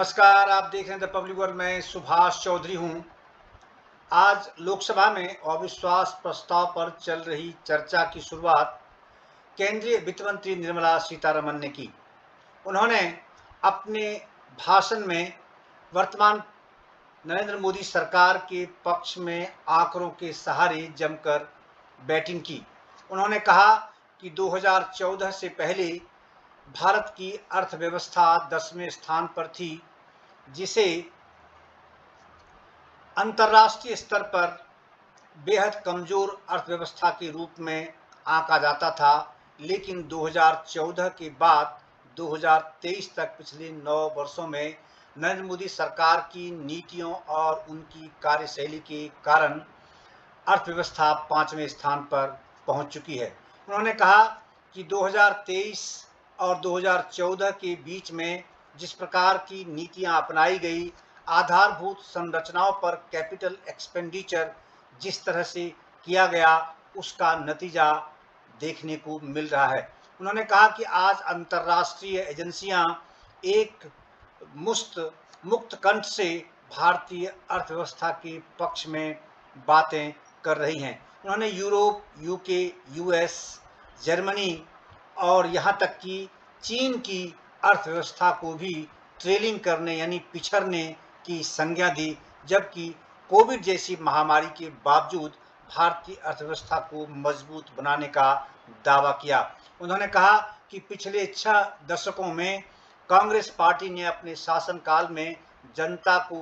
नमस्कार, आप देख रहे हैं द पब्लिक वर्ल्ड में सुभाष चौधरी हूं। आज लोकसभा में अविश्वास प्रस्ताव पर चल रही चर्चा की शुरुआत केंद्रीय वित्त मंत्री निर्मला सीतारमन ने की। उन्होंने अपने भाषण में वर्तमान नरेंद्र मोदी सरकार के पक्ष में आंकड़ों के सहारे जमकर बैटिंग की। उन्होंने कहा कि 2014 से पहले भारत की अर्थव्यवस्था 10वें स्थान पर थी, जिसे अंतर्राष्ट्रीय स्तर पर बेहद कमजोर अर्थव्यवस्था के रूप में आंका जाता था। लेकिन 2014 के बाद 2023 तक पिछले 9 वर्षों में नरेंद्र मोदी सरकार की नीतियों और उनकी कार्यशैली के कारण अर्थव्यवस्था 5वें स्थान पर पहुंच चुकी है। उन्होंने कहा कि 2023 और 2014 के बीच में जिस प्रकार की नीतियां अपनाई गई, आधारभूत संरचनाओं पर कैपिटल एक्सपेंडिचर जिस तरह से किया गया, उसका नतीजा देखने को मिल रहा है। उन्होंने कहा कि आज अंतर्राष्ट्रीय एजेंसियां एक मुक्त कंठ से भारतीय अर्थव्यवस्था के पक्ष में बातें कर रही हैं। उन्होंने यूरोप, यूके, यूएस, जर्मनी और यहाँ तक कि चीन की अर्थव्यवस्था को भी ट्रेलिंग करने यानी पिछड़ने की संज्ञा दी, जबकि कोविड जैसी महामारी के बावजूद भारतीय अर्थव्यवस्था को मजबूत बनाने का दावा किया। उन्होंने कहा कि पिछले 6 दशकों में कांग्रेस पार्टी ने अपने शासनकाल में जनता को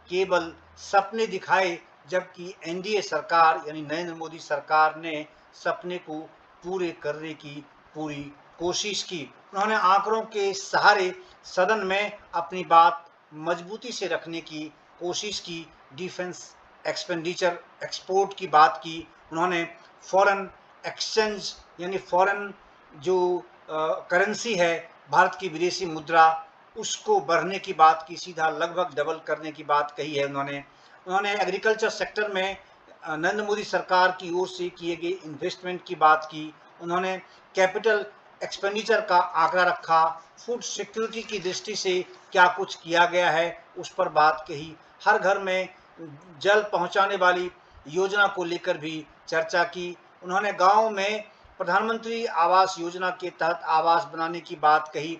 केवल सपने दिखाए, जबकि एनडीए सरकार यानी नरेंद्र मोदी सरकार ने सपने को पूरे करने की पूरी कोशिश की। उन्होंने आंकड़ों के सहारे सदन में अपनी बात मजबूती से रखने की कोशिश की। डिफेंस एक्सपेंडिचर, एक्सपोर्ट की बात की। उन्होंने फॉरेन एक्सचेंज यानी फॉरेन जो करेंसी है, भारत की विदेशी मुद्रा, उसको बढ़ने की बात की, सीधा लगभग डबल करने की बात कही है। उन्होंने एग्रीकल्चर सेक्टर में नरेंद्र मोदी सरकार की ओर से किए गए इन्वेस्टमेंट की बात की। उन्होंने कैपिटल एक्सपेंडिचर का आंकड़ा रखा। फूड सिक्योरिटी की दृष्टि से क्या कुछ किया गया है, उस पर बात कही। हर घर में जल पहुंचाने वाली योजना को लेकर भी चर्चा की। उन्होंने गांव में प्रधानमंत्री आवास योजना के तहत आवास बनाने की बात कही।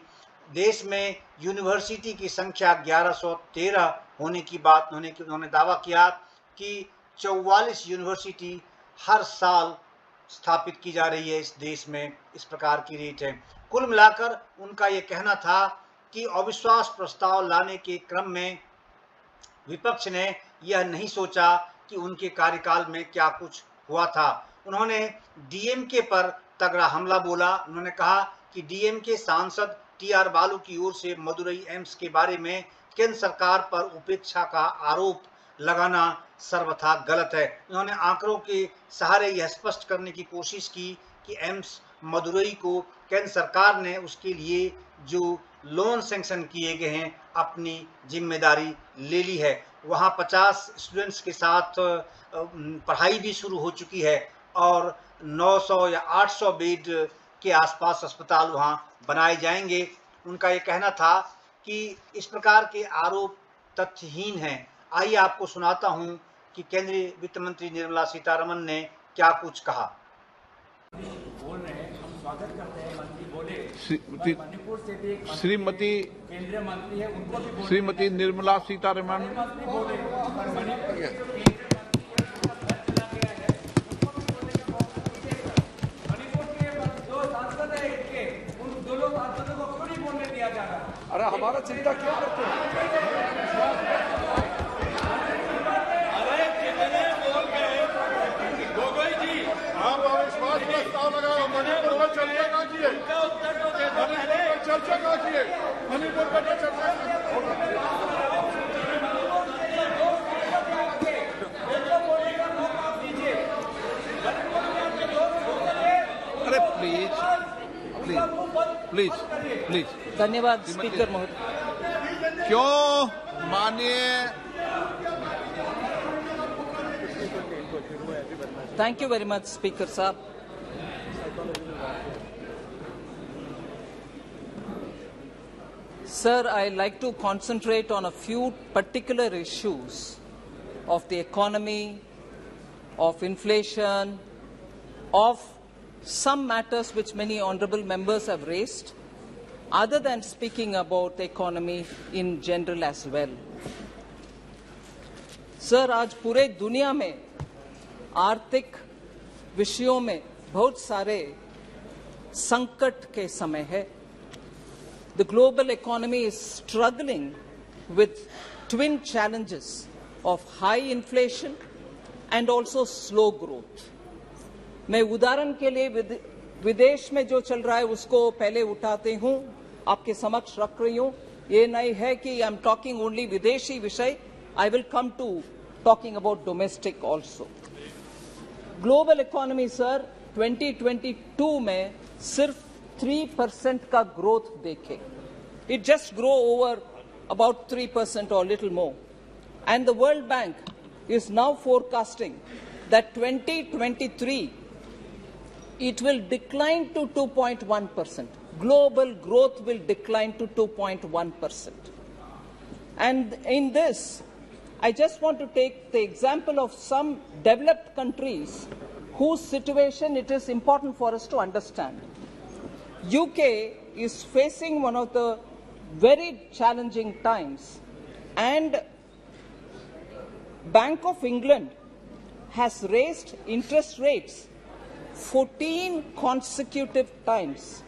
देश में यूनिवर्सिटी की संख्या 1113 होने की बात उन्होंने दावा किया कि 44 यूनिवर्सिटी हर साल स्थापित की जा रही है इस देश में, इस प्रकार की रेट है। कुल मिलाकर उनका ये कहना था कि अविश्वास प्रस्ताव लाने के क्रम में विपक्ष ने यह नहीं सोचा कि उनके कार्यकाल में क्या कुछ हुआ था। उन्होंने डीएमके पर तगड़ा हमला बोला। उन्होंने कहा कि डीएमके सांसद टीआर बालू की ओर से मदुरई एम्स के बारे में केंद्र सरकार पर उपेक्षा का आरोप लगाना सर्वथा गलत है। उन्होंने आंकड़ों के सहारे यह स्पष्ट करने की कोशिश की कि एम्स मदुरई को केंद्र सरकार ने उसके लिए जो लोन सैंक्शन किए गए हैं, अपनी जिम्मेदारी ले ली है। वहाँ 50 स्टूडेंट्स के साथ पढ़ाई भी शुरू हो चुकी है और 900 या 800 बेड के आसपास अस्पताल वहाँ बनाए जाएंगे। उनका ये कहना था कि इस प्रकार के आरोप तथ्यहीन हैं। आइए आपको सुनाता हूं कि केंद्रीय वित्त मंत्री निर्मला सीतारमन ने क्या कुछ कहा। बोल रहे हैं, हम स्वागत करते हैं। मंत्री बोले मणिपुर से भी श्रीमती केंद्रीय मंत्री है, उनको भी श्रीमती निर्मला सीतारमन बोले मणिपुर के 2 सांसद है इनके, उन दोनों सांसदों को क्यों नहीं बोलने दिया जा रहा? अरे हमारा चिंता क्यों करते हैं? चर्चा कहाँ की है? मणिपुर पर चर्चा अरे प्लीज प्लीज प्लीज प्लीज। धन्यवाद स्पीकर महोदय। क्यों माननीय thank you very much speaker साहब। Sir, I like to concentrate on a few particular issues of the economy, of inflation, of some matters which many honorable members have raised, other than speaking about the economy in general as well. Sir, आज पूरे दुनिया में आर्थिक विषयों में बहुत सारे संकट के समय है. The global economy is struggling with twin challenges of high inflation and also slow growth. मैं उदाहरण के लिए विदेश में जो चल रहा है उसको पहले उठाते हूं, आपके समक्ष रख रही हूं. ये नहीं है कि आई एम टॉकिंग ओनली विदेशी विषय. I will come to talking about domestic also. Global economy, sir, 2022 में सिर्फ 3% का growth देखे. It just grow over about 3% or little more. And the World Bank is now forecasting that 2023 it will decline to 2.1%. Global growth will decline to 2.1%. And in this, I just want to take the example of some developed countries whose situation it is important for us to understand. UK is facing one of the very challenging times, and Bank of England has raised interest rates 14 consecutive times,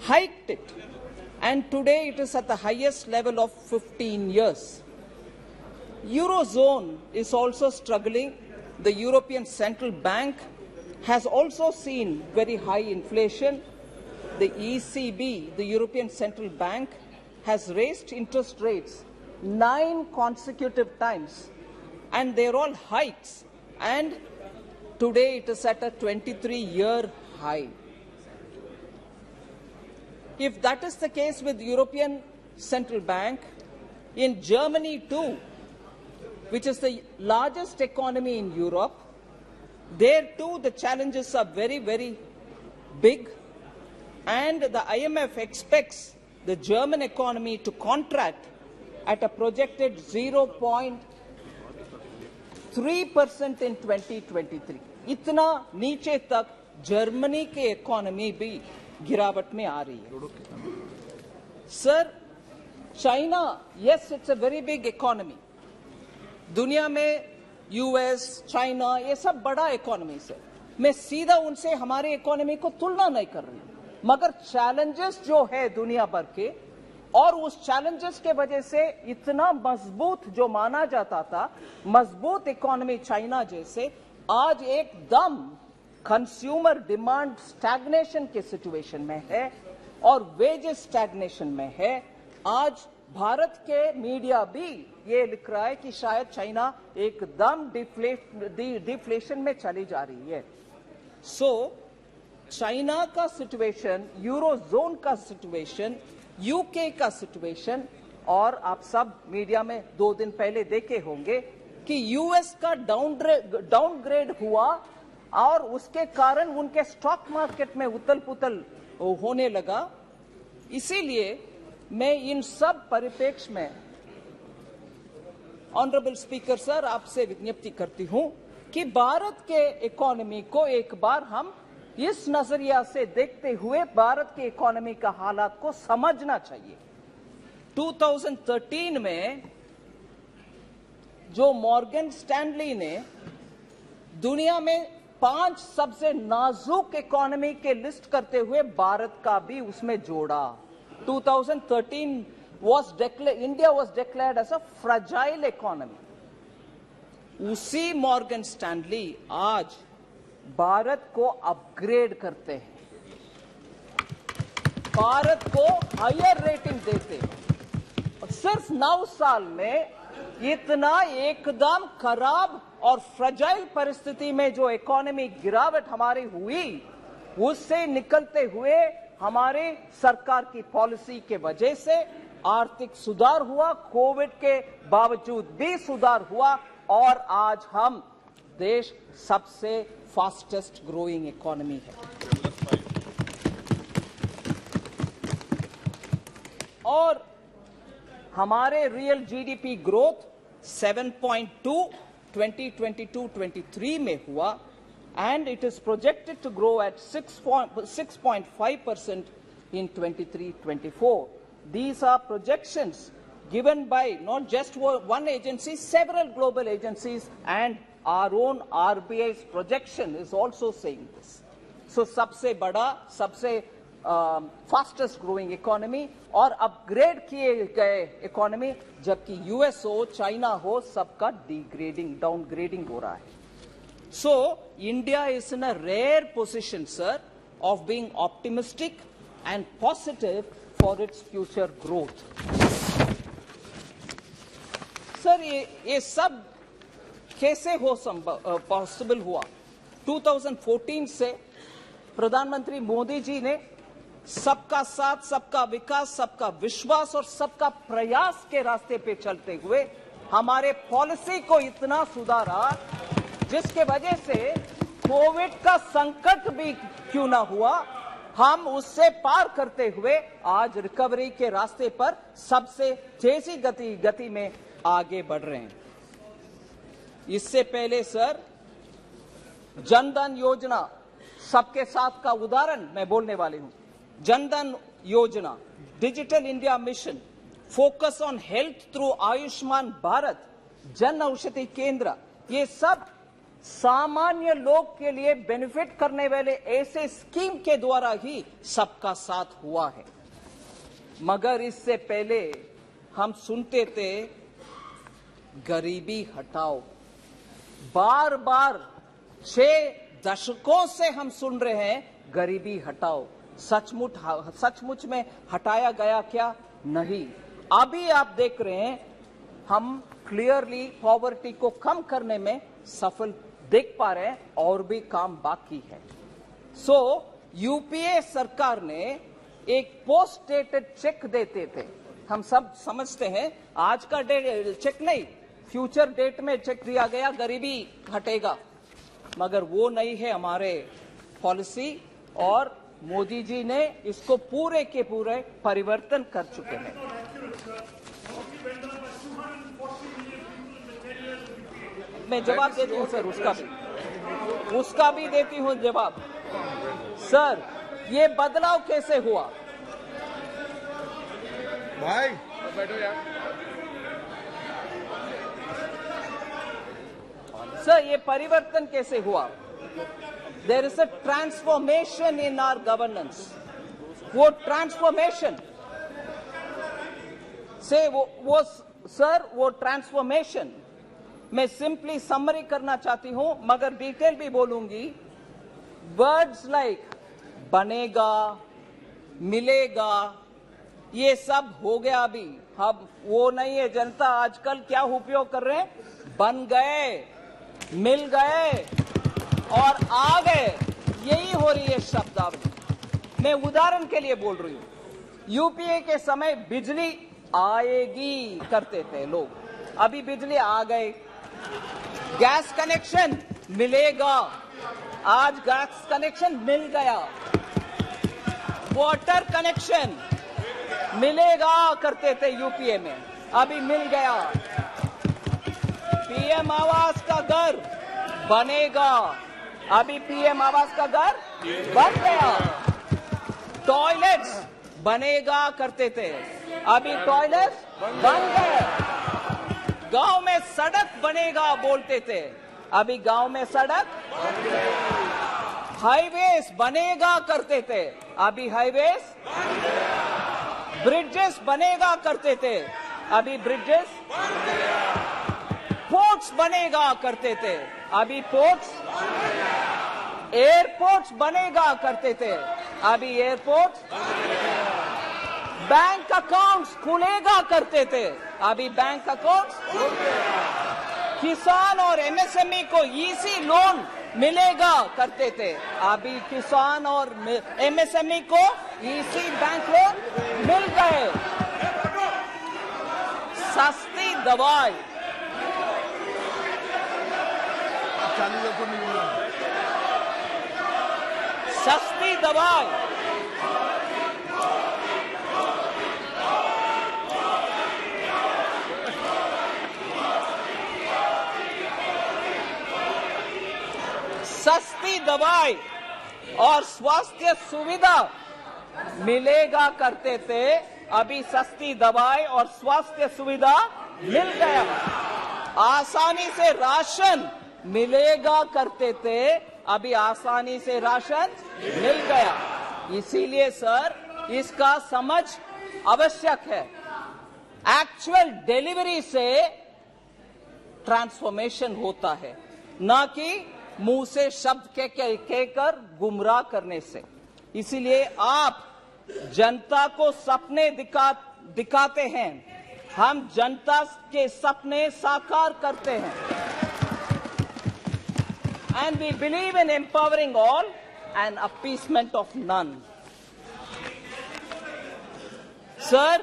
hiked it, and today it is at the highest level of 15 years. Eurozone is also struggling. The European Central Bank has also seen very high inflation. The ECB, the European Central Bank, has raised interest rates 9 consecutive times, and they're all hikes, and today it is at a 23-year high. If that is the case with European Central Bank, in Germany too, which is the largest economy in Europe, there too the challenges are very, very big, and the IMF expects the German economy to contract at a projected 0.3% in 2023. इतना नीचे तक Germany के economy भी गिरावट में आ रही है. Sir, China, yes, it's a very big economy. दुनिया में यूएस, चाइना, ये सब बड़ा इकोनॉमी है. मैं सीधा उनसे हमारे इकोनॉमी को तुलना नहीं कर रही, मगर चैलेंजेस जो है दुनिया भर के, और उस चैलेंजेस के वजह से इतना मजबूत जो माना जाता था, मजबूत इकोनॉमी चाइना जैसे, आज एकदम कंज्यूमर डिमांड स्टैग्नेशन के सिचुएशन में है और वेजेस स्टैग्नेशन में है. आज भारत के मीडिया भी ये लिख रहा है कि शायद चाइना एकदम डिफ्लेशन में चली जा रही है. सो चाइना का सिचुएशन, यूरोजोन का सिचुएशन, यूके का सिचुएशन, और आप सब मीडिया में 2 दिन पहले देखे होंगे कि यूएस का डाउनग्रेड हुआ और उसके कारण उनके स्टॉक मार्केट में उथल पुथल होने लगा. इसीलिए मैं इन सब परिप्रेक्ष्य में ऑनरेबल स्पीकर सर आपसे विज्ञप्ति करती हूं कि भारत के इकोनॉमी को एक बार हम इस नजरिया से देखते हुए भारत के इकोनॉमी का हालात को समझना चाहिए. 2013 में जो मॉर्गन स्टैनली ने दुनिया में 5 सबसे नाजुक इकोनॉमी के लिस्ट करते हुए भारत का भी उसमें जोड़ा. 2013 India was declared as a fragile economy. उसी मॉर्गन स्टैनली आज भारत को अपग्रेड करते हैं, भारत को हायर रेटिंग देते हैं. और सिर्फ 9 साल में इतना एकदम खराब और फ्रजाइल परिस्थिति में जो इकोनॉमी गिरावट हमारी हुई, उससे निकलते हुए हमारे सरकार की पॉलिसी के वजह से आर्थिक सुधार हुआ, कोविड के बावजूद भी सुधार हुआ, और आज हम देश सबसे फास्टेस्ट ग्रोइंग इकोनॉमी है. और हमारे रियल जीडीपी ग्रोथ 7.2 2022-23 में हुआ and it is projected to grow at 6.5% in 23-24. These are projections given by not just one agency, several global agencies, and our own RBI's projection is also saying this. So सबसे बड़ा, सबसे fastest growing economy और upgrade किए गए economy, जबकि US हो, China हो, सबका डिग्रेडिंग, डाउनग्रेडिंग हो रहा है. So India is in a rare position sir of being optimistic and positive for its future growth. Sir ये सब कैसे पॉसिबल हुआ? 2014 से प्रधानमंत्री मोदी जी ने सबका साथ, सबका विकास, सबका विश्वास और सबका प्रयास के रास्ते पे चलते हुए हमारे पॉलिसी को इतना सुधारा जिसके वजह से कोविड का संकट भी क्यों ना हुआ, हम उससे पार करते हुए आज रिकवरी के रास्ते पर सबसे तेजी गति में आगे बढ़ रहे हैं. इससे पहले सर जनधन योजना सबके साथ का उदाहरण मैं बोलने वाली हूं. जनधन योजना, digital India mission, focus on health through Ayushman Bharat, Jan Aushadhi केंद्र, ये सब सामान्य लोग के लिए बेनिफिट करने वाले ऐसे स्कीम के द्वारा ही सबका साथ हुआ है. मगर इससे पहले हम सुनते थे गरीबी हटाओ. बार बार 6 दशकों से हम सुन रहे हैं गरीबी हटाओ. सचमुच में हटाया गया क्या? नहीं. अभी आप देख रहे हैं हम क्लियरली पॉवर्टी को कम करने में सफल देख पा रहे हैं और भी काम बाकी है. सो यूपीए सरकार ने एक पोस्ट डेटेड चेक देते थे. हम सब समझते हैं आज का चेक नहीं, फ्यूचर डेट में चेक दिया गया गरीबी हटेगा, मगर वो नहीं है हमारे पॉलिसी और मोदी जी ने इसको पूरे के पूरे परिवर्तन कर चुके हैं. मैं जवाब देती हूं सर, उसका भी देती हूं जवाब. सर ये बदलाव कैसे हुआ? भाई बैठो यार. सर ये परिवर्तन कैसे हुआ? There is a transformation in our governance. वो ट्रांसफॉर्मेशन से वो ट्रांसफॉर्मेशन मैं सिंपली समरी करना चाहती हूं, मगर डिटेल भी बोलूंगी. वर्ड्स लाइक बनेगा, मिलेगा, ये सब हो गया. अभी अब वो नहीं है. जनता आजकल क्या उपयोग कर रहे हैं? बन गए, मिल गए और आ गए, यही हो रही है शब्दावली. मैं उदाहरण के लिए बोल रही हूं. यूपीए के समय बिजली आएगी करते थे लोग, अभी बिजली आ गए. गैस कनेक्शन मिलेगा, आज गैस कनेक्शन मिल गया. वाटर कनेक्शन मिलेगा करते थे यूपीए में, अभी मिल गया. पीएम आवास का घर बनेगा, अभी पीएम आवास का घर बन गया. टॉयलेट्स बनेगा करते थे, अभी टॉयलेट्स बन गए. गांव में सड़क बनेगा बोलते थे, अभी गांव में सड़क. हाईवेज बनेगा करते थे, अभी हाईवेज. ब्रिजेस बनेगा करते थे, अभी ब्रिजेस. पोर्ट्स बनेगा करते थे, अभी पोर्ट्स. एयरपोर्ट्स बनेगा करते थे, अभी एयरपोर्ट्स. बैंक अकाउंट्स खुलेगा करते थे, अभी बैंक अकाउंट्स. किसान और एमएसएमई को इजी लोन मिलेगा करते थे, अभी किसान और एमएसएमई को इजी बैंक लोन मिल गए. सस्ती दवाई, सस्ती दवाई, दवाई और स्वास्थ्य सुविधा मिलेगा करते थे, अभी सस्ती दवाई और स्वास्थ्य सुविधा मिल गया। आसानी से राशन मिलेगा करते थे, अभी आसानी से राशन मिल गया। इसीलिए सर इसका समझ आवश्यक है। एक्चुअल डिलीवरी से ट्रांसफॉर्मेशन होता है, ना कि मुंह से शब्द कहकर गुमराह करने से। इसीलिए आप जनता को सपने दिखाते हैं, हम जनता के सपने साकार करते हैं। And we believe in empowering all and appeasement of none. Sir,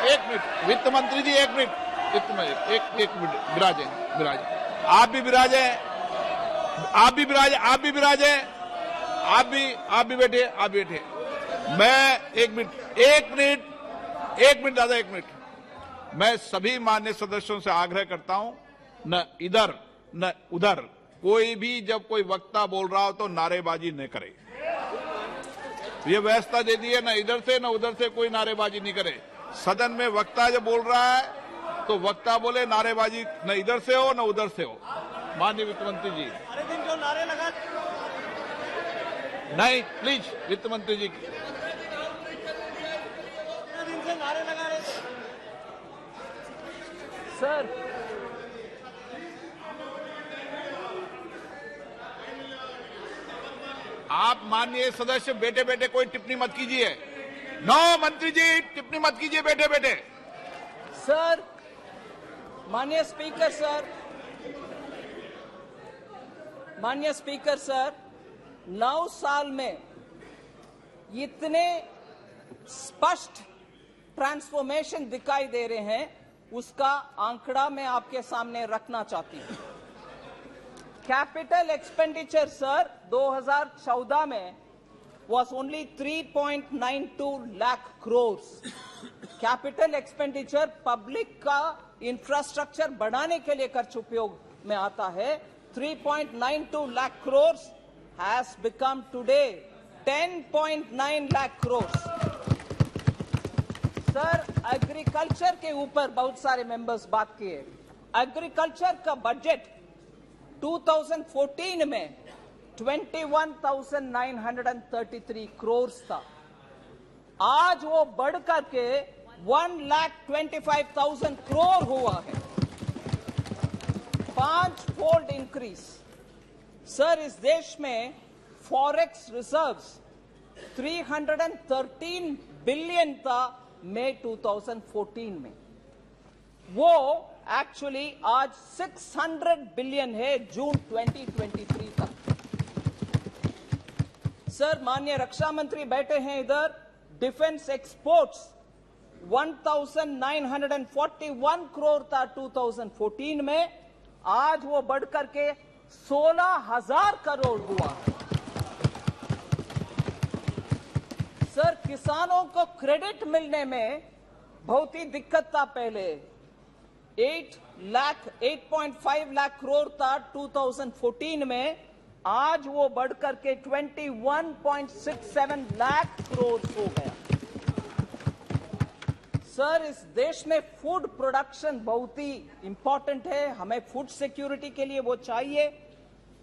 एक मिनट वित्त मंत्री जी, एक मिनट वित्त मंत्री, एक मिनट विराजे। आप भी विराजे, आप भी बैठे। मैं एक मिनट दादा, एक मिनट। मैं सभी मान्य सदस्यों से आग्रह करता हूं, न इधर न उधर कोई भी जब कोई वक्ता बोल रहा हो तो नारेबाजी न करे। ये व्यवस्था दे दी है, न इधर से न उधर से कोई नारेबाजी नहीं करे। सदन में वक्ता जब बोल रहा है तो वक्ता बोले, नारेबाजी न इधर से हो न उधर से हो। माननीय वित्त मंत्री जी, अरे दिन जो नारे लगा नहीं प्लीज वित्त मंत्री जी, दिन से नारे लगा रहे थे। सर, आप माननीय सदस्य बैठे बैठे कोई टिप्पणी मत कीजिए। नो मंत्री जी, टिप्पणी मत कीजिए बैठे बैठे। सर, माननीय स्पीकर सर, माननीय स्पीकर सर, 9 साल में इतने स्पष्ट ट्रांसफॉर्मेशन दिखाई दे रहे हैं, उसका आंकड़ा मैं आपके सामने रखना चाहती हूं। कैपिटल एक्सपेंडिचर सर 2014 में was only 3.92 lakh crores. Capital expenditure public का इंफ्रास्ट्रक्चर बढ़ाने के लिए खर्च उपयोग में आता है। 3.92 lakh crores has become today 10.9 lakh crores. Sir, agriculture के ऊपर बहुत सारे मेंबर्स बात किए। एग्रीकल्चर का बजट 2014 में 21,933 करोड़ था। आज वो बढ़कर के 1,25,000 करोड़ हुआ है, 5-fold इंक्रीज। सर, इस देश में फॉरेक्स रिजर्व्स 313 बिलियन था मई 2014 में, वो एक्चुअली आज 600 बिलियन है जून 2023 तक। सर, माननीय रक्षा मंत्री बैठे हैं इधर। डिफेंस एक्सपोर्ट्स 1,941 करोड़ था 2014 में, आज वो बढ़कर के 16,000 करोड़ हुआ। सर, किसानों को क्रेडिट मिलने में बहुत ही दिक्कत था पहले। 8.5 लाख करोड़ था 2014 में, आज वो बढ़कर के 21.67 लाख करोड़ हो गया। सर, इस देश में फूड प्रोडक्शन बहुत ही इंपॉर्टेंट है, हमें फूड सिक्योरिटी के लिए वो चाहिए।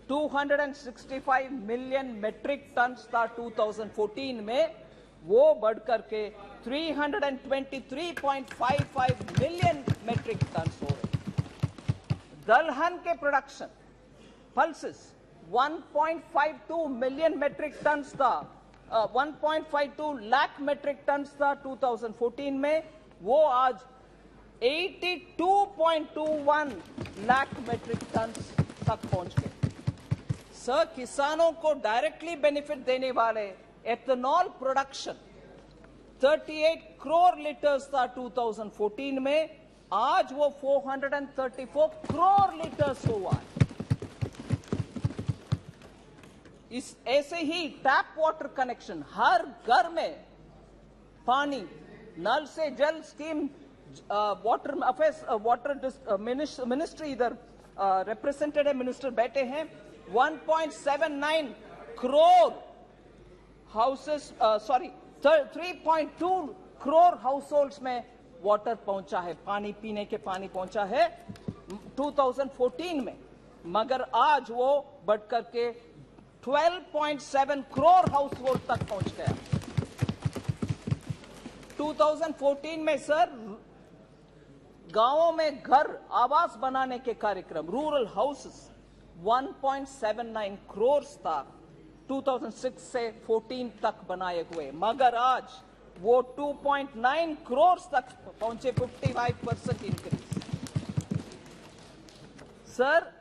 265 मिलियन मेट्रिक टन था 2014 में, वो बढ़कर के 323.55 मिलियन मेट्रिक टन हो रहे। दलहन के production pulses 1.52 million metric ton था, 1.52 लाख मेट्रिक टन था 2014 में, वो आज 82.21 लाख मेट्रिक टन तक पहुंच गए। सर, किसानों को डायरेक्टली बेनिफिट देने वाले एथेनॉल प्रोडक्शन 38 करोड़ लीटर्स था 2014 में, आज वो 434 करोड़ लीटर्स हुआ है। इस ऐसे ही टैप वाटर कनेक्शन, हर घर में पानी नल से जल scheme water affairs water ministry इधर रिप्रेजेंटेड है, मिनिस्टर बैठे हैं। 1.79 करोड़ हाउसेस 3.2 करोड़ हाउसहोल्ड्स में वाटर पहुंचा है, पानी पीने के पानी पहुंचा है 2014 में, मगर आज वो बढ़कर के 12.7 करोड़ हाउसहोल्ड तक पहुंच गया। 2014 में सर गांवों में घर आवास बनाने के कार्यक्रम रूरल हाउसेस 1.79 करोड़ था 2006 से 14 तक बनाए हुए, मगर आज वो 2.9 करोड़ तक पहुंचे, 55% इंक्रीज। सर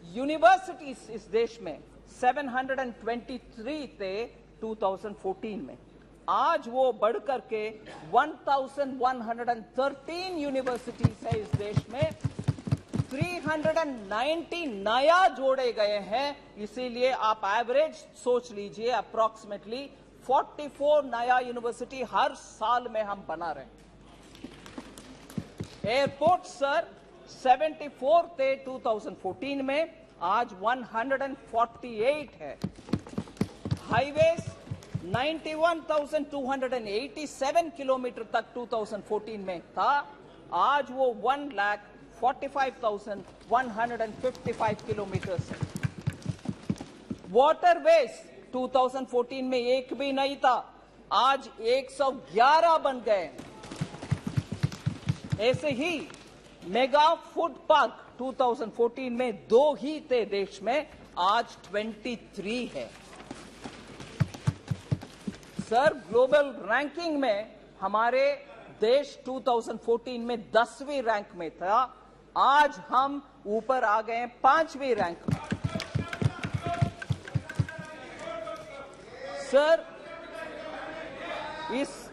यूनिवर्सिटीज इस देश में 723 थे 2014 में, आज वो बढ़कर के 1113 यूनिवर्सिटीज है इस देश में, 390 नया जोड़े गए हैं। इसीलिए आप एवरेज सोच लीजिए, अप्रोक्सीमेटली 44 नया यूनिवर्सिटी हर साल में हम बना रहे हैं। एयरपोर्ट सर 74 थे 2014 में, आज 148 है। हाईवेज 91,287 किलोमीटर तक 2014 में था, आज वो 1,45,155 किलोमीटर है। वाटरवेज 2014 में एक भी नहीं था, आज 111 बन गए। ऐसे ही मेगा फूड पार्क 2014 में 2 ही थे देश में, आज 23 है। सर ग्लोबल रैंकिंग में हमारे देश 2014 में 10वीं रैंक में था, आज हम ऊपर आ गए 5वीं रैंक में। सर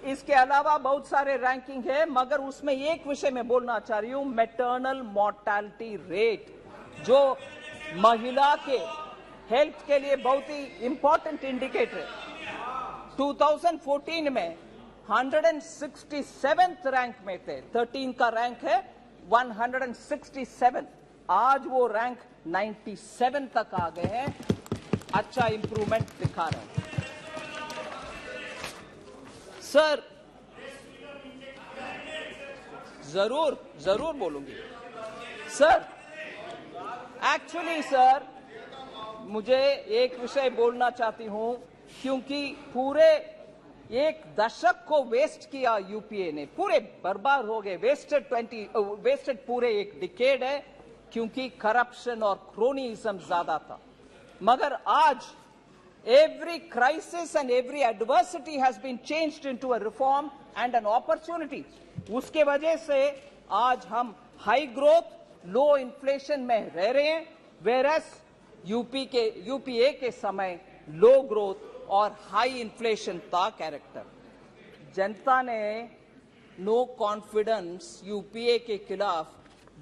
इसके अलावा बहुत सारे रैंकिंग है, मगर उसमें एक विषय में बोलना चाह रही हूं, मैटरनल मोर्टेलिटी रेट, जो महिला के हेल्थ के लिए बहुत ही इंपॉर्टेंट इंडिकेटर है। 2014 में 167th रैंक में थे, 13 का रैंक है 167, आज वो रैंक 97 तक आ गए हैं, अच्छा इंप्रूवमेंट दिखा रहे हैं। सर जरूर बोलूंगी। सर एक्चुअली सर मुझे एक विषय बोलना चाहती हूं, क्योंकि पूरे एक दशक को वेस्ट किया यूपीए ने, पूरे बर्बाद हो गए, वेस्टेड पूरे एक डिकेड है, क्योंकि करप्शन और क्रोनीइज्म ज्यादा था। मगर आज every crisis and every adversity has been changed into a reform and an opportunity. उसके वजह से आज हम हाई ग्रोथ लो इन्फ्लेशन में रह रहे हैं, whereas यूपीए के समय लो ग्रोथ और हाई इन्फ्लेशन था कैरेक्टर। जनता ने नो कॉन्फिडेंस यूपीए के खिलाफ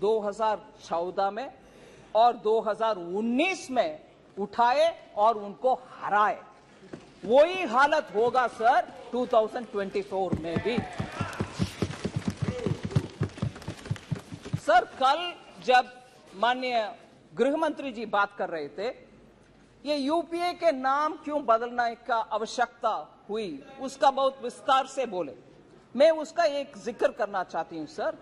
2014 में और 2019 में उठाए और उनको हराए। वही हालत होगा सर 2024 में भी। सर कल जब माननीय गृह मंत्री जी बात कर रहे थे, ये यूपीए के नाम क्यों बदलने का आवश्यकता हुई, उसका बहुत विस्तार से बोले। मैं उसका एक जिक्र करना चाहती हूं सर।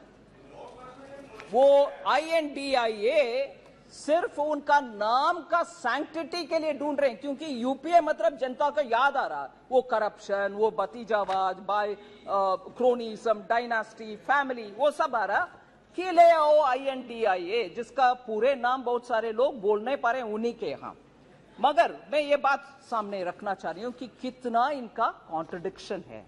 वो INDIA सिर्फ उनका नाम का सैंक्टिटी के लिए ढूंढ रहे हैं, क्योंकि यूपीए मतलब जनता को याद आ रहा है वो करप्शन, वो भतीजावाज, बाय क्रोनिज्म, डायनास्टी, फैमिली, वो सब आ रहा कि ले आओ INDIA, जिसका पूरे नाम बहुत सारे लोग बोल नहीं पा रहे उन्हीं के यहां। मगर मैं ये बात सामने रखना चाह रही हूं कि कितना इनका कॉन्ट्रडिक्शन है।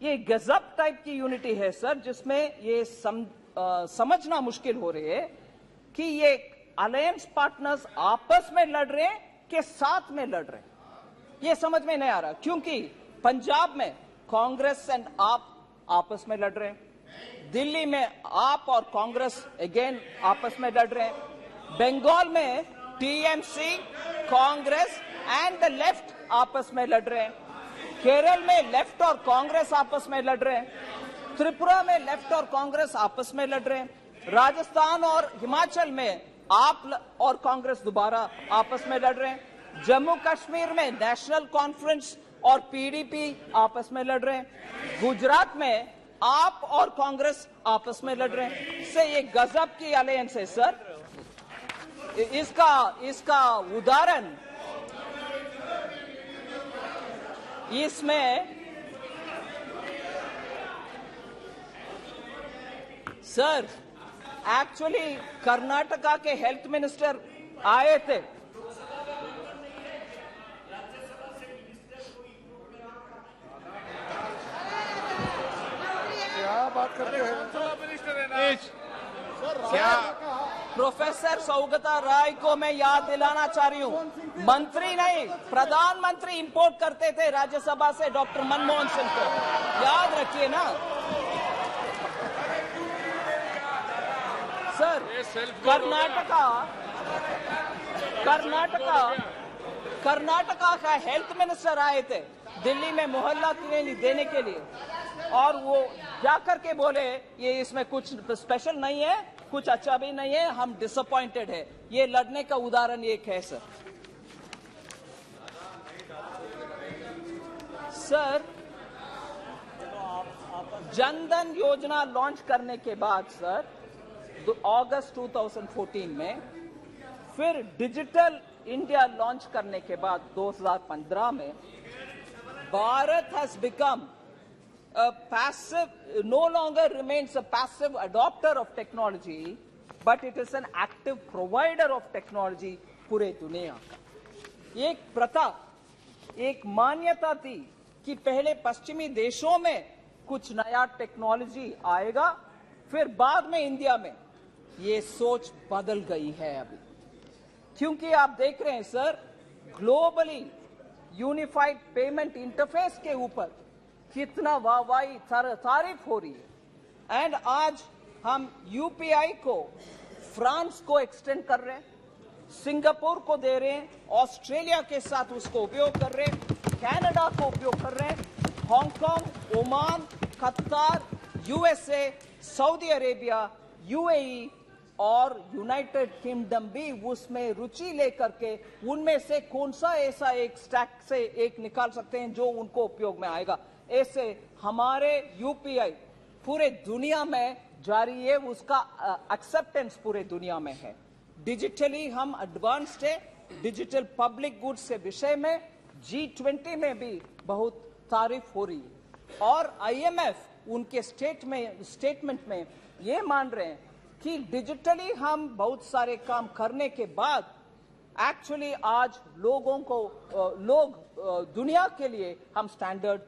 ये गजब टाइप की यूनिटी है सर, जिसमें ये समझना मुश्किल हो रही है कि ये अलायंस पार्टनर्स आपस में लड़ रहे हैं कि साथ में लड़ रहे हैं, ये समझ में नहीं आ रहा। क्योंकि पंजाब में कांग्रेस एंड आप आपस में लड़ रहे हैं, दिल्ली में आप और कांग्रेस अगेन आपस में लड़ रहे हैं, बंगाल में TMC, Congress and the left आपस में लड़ रहे हैं, केरल में लेफ्ट और कांग्रेस आपस में लड़ रहे हैं, त्रिपुरा में लेफ्ट और कांग्रेस आपस में लड़ रहे हैं, राजस्थान और हिमाचल में आप और कांग्रेस दोबारा आपस में लड़ रहे हैं, जम्मू कश्मीर में नेशनल कॉन्फ्रेंस और पीडीपी आपस में लड़ रहे हैं, गुजरात में आप और कांग्रेस आपस में लड़ रहे हैं। से ये गजब की अलायंस है सर। इसका उदाहरण इसमें सर एक्चुअली कर्नाटका के हेल्थ मिनिस्टर आए थे। क्या बात करते हैं क्या प्रोफेसर सौगता राय को मैं याद दिलाना चाह रही हूँ, मंत्री नहीं प्रधानमंत्री इंपोर्ट करते थे राज्यसभा से डॉक्टर मनमोहन सिंह को, याद रखिए ना सर। कर्नाटका का हेल्थ मिनिस्टर आए थे दिल्ली में मोहल्ला क्लिनिक देने के लिए, और वो जाकर के बोले ये इसमें कुछ स्पेशल नहीं है, कुछ अच्छा भी नहीं है, हम डिसअपॉइंटेड है। ये लड़ने का उदाहरण एक है सर। सर जनधन योजना लॉन्च करने के बाद सर अगस्त 2014 में, फिर डिजिटल इंडिया लॉन्च करने के बाद 2015 में, Bharat has become a passive, no longer remains a passive adopter of technology, but it is an active provider of technology पूरे दुनिया का। एक प्रथा, एक मान्यता थी कि पहले पश्चिमी देशों में कुछ नया टेक्नोलॉजी आएगा, फिर बाद में इंडिया में। ये सोच बदल गई है अभी, क्योंकि आप देख रहे हैं sir globally unified payment interface के ऊपर कितना वाहवाही तारीफ हो रही है। एंड आज हम यूपीआई को फ्रांस को एक्सटेंड कर रहे हैं, सिंगापुर को दे रहे हैं, ऑस्ट्रेलिया के साथ उसको उपयोग कर रहे हैं, कनाडा को उपयोग कर रहे हैं, हांगकांग, ओमान, कतार, यूएसए, सऊदी अरेबिया, यूएई और यूनाइटेड किंगडम भी उसमें रुचि लेकर के उनमें से कौन सा ऐसा एक स्टैक से एक निकाल सकते हैं जो उनको उपयोग में आएगा। ऐसे हमारे यूपीआई पूरे दुनिया में जारी है, उसका एक्सेप्टेंस पूरे दुनिया में है। डिजिटली हम एडवांस्ड है, डिजिटल पब्लिक गुड्स के विषय में G20 में भी बहुत तारीफ हो रही है, और IMF उनके स्टेटमेंट में ये मान रहे हैं कि डिजिटली हम बहुत सारे काम करने के बाद एक्चुअली आज लोग दुनिया के लिए हम स्टैंडर्ड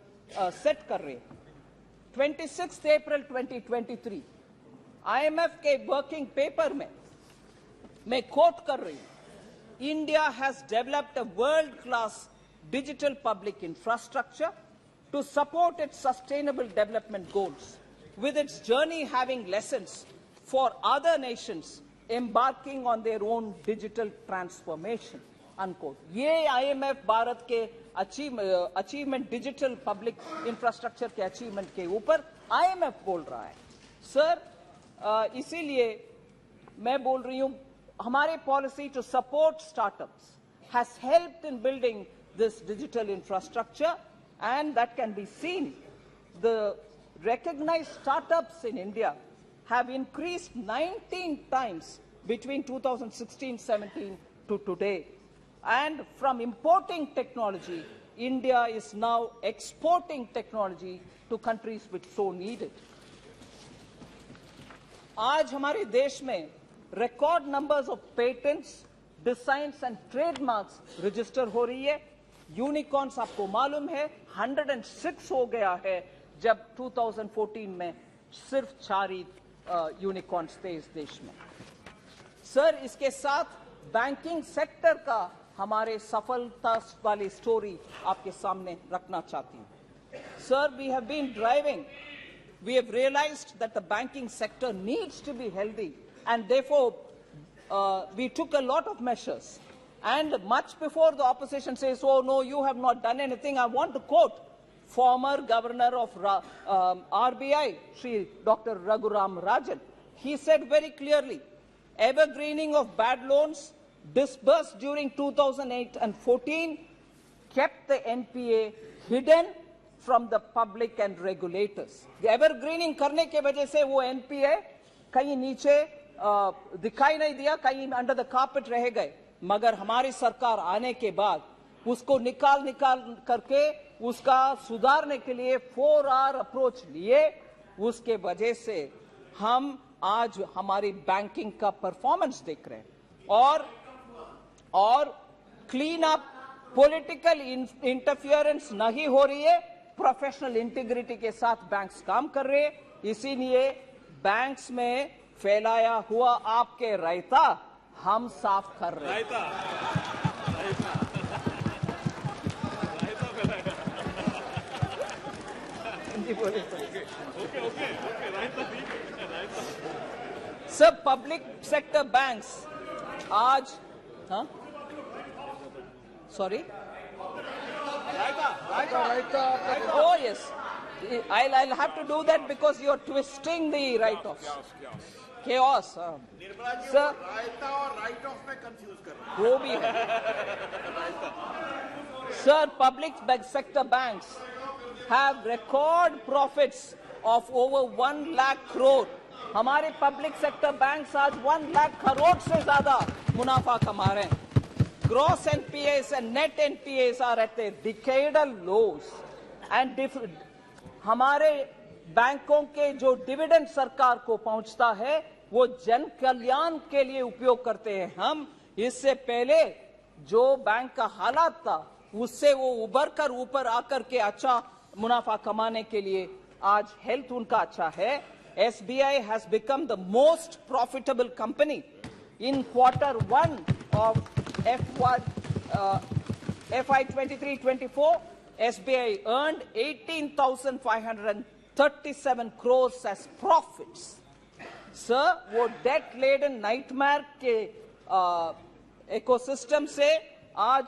सेट कर रहे हैं। 26 अप्रैल 2023 IMF के वर्किंग पेपर में मैं कोट कर रही हूं, India has developed a world class digital public infrastructure to support its sustainable development goals, with its journey having lessons for other nations embarking on their own digital transformation, unquote. ये IMF Bharat के achievement digital public infrastructure के achievement के ऊपर IMF बोल रहा है sir. इसीलिए मैं बोल रही हूं हमारी policy to support startups has helped in building this digital infrastructure, and that can be seen. The recognized startups in India have increased 19 times between 2016-17 to today. And from importing technology, India is now exporting technology to countries which so need it. आज हमारे देश में record numbers of patents, designs and trademarks register हो रही है। Unicorns आपको मालूम है 106 हो गया है, जब 2014 में सिर्फ 4 यूनिकॉर्न्स थे इस देश में। सर इसके साथ बैंकिंग सेक्टर का हमारे सफलता वाली स्टोरी आपके सामने रखना चाहती हूं। Sir we have been driving, we have realised that the banking sector needs to be healthy, and therefore we took a lot of measures. And much before the opposition says, oh no, you have not done anything, I want to quote former governor of RBI, Shri Dr. Raghuram Rajan. He said very clearly, evergreening of bad loans disbursed during 2008 and 14 kept the NPA hidden from the public and regulators. The evergreening करने के वजह से वो NPA कहीं नीचे दिखाई नहीं दिया, कहीं अंडर द कार्पेट रह गए, मगर हमारी सरकार आने के बाद उसको निकाल करके उसका सुधारने के लिए 4R अप्रोच लिए, उसके वजह से हम आज हमारी बैंकिंग का परफॉर्मेंस देख रहे हैं और क्लीन अप पॉलिटिकल इंटरफियरेंस नहीं हो रही है, प्रोफेशनल इंटीग्रिटी के साथ बैंक्स काम कर रहे हैं, इसीलिए बैंक्स में फैलाया हुआ आपके रायता हम साफ कर रहे हैं। सब पब्लिक सेक्टर बैंक्स आज sorry oh yes, I'll have to do that because you're twisting the write-offs. Chaos. Nirmala ji, Sir, raita और राइट ऑफ में कंफ्यूज कर रहे हैं। वो भी है। Sir, public sector banks have record profits of over 1 lakh crore. हमारे पब्लिक सेक्टर बैंक्स आज 1 लाख करोड़ से ज्यादा मुनाफा कमा रहे हैं। Gross NPAs and net NPAs are at a decadal lows. And हमारे बैंकों के जो डिविडेंड सरकार को पहुंचता है वो जन कल्याण के लिए उपयोग करते हैं हम। इससे पहले जो बैंक का हालात था उससे वो उभर कर ऊपर आकर के अच्छा मुनाफा कमाने के लिए आज हेल्थ उनका अच्छा है। SBI has become the most profitable company. In Q1 of FY 23-24, SBI earned 18,537 crores as profits. Sir, वो डेट लेडन नाइटमेयर के इकोसिस्टम से आज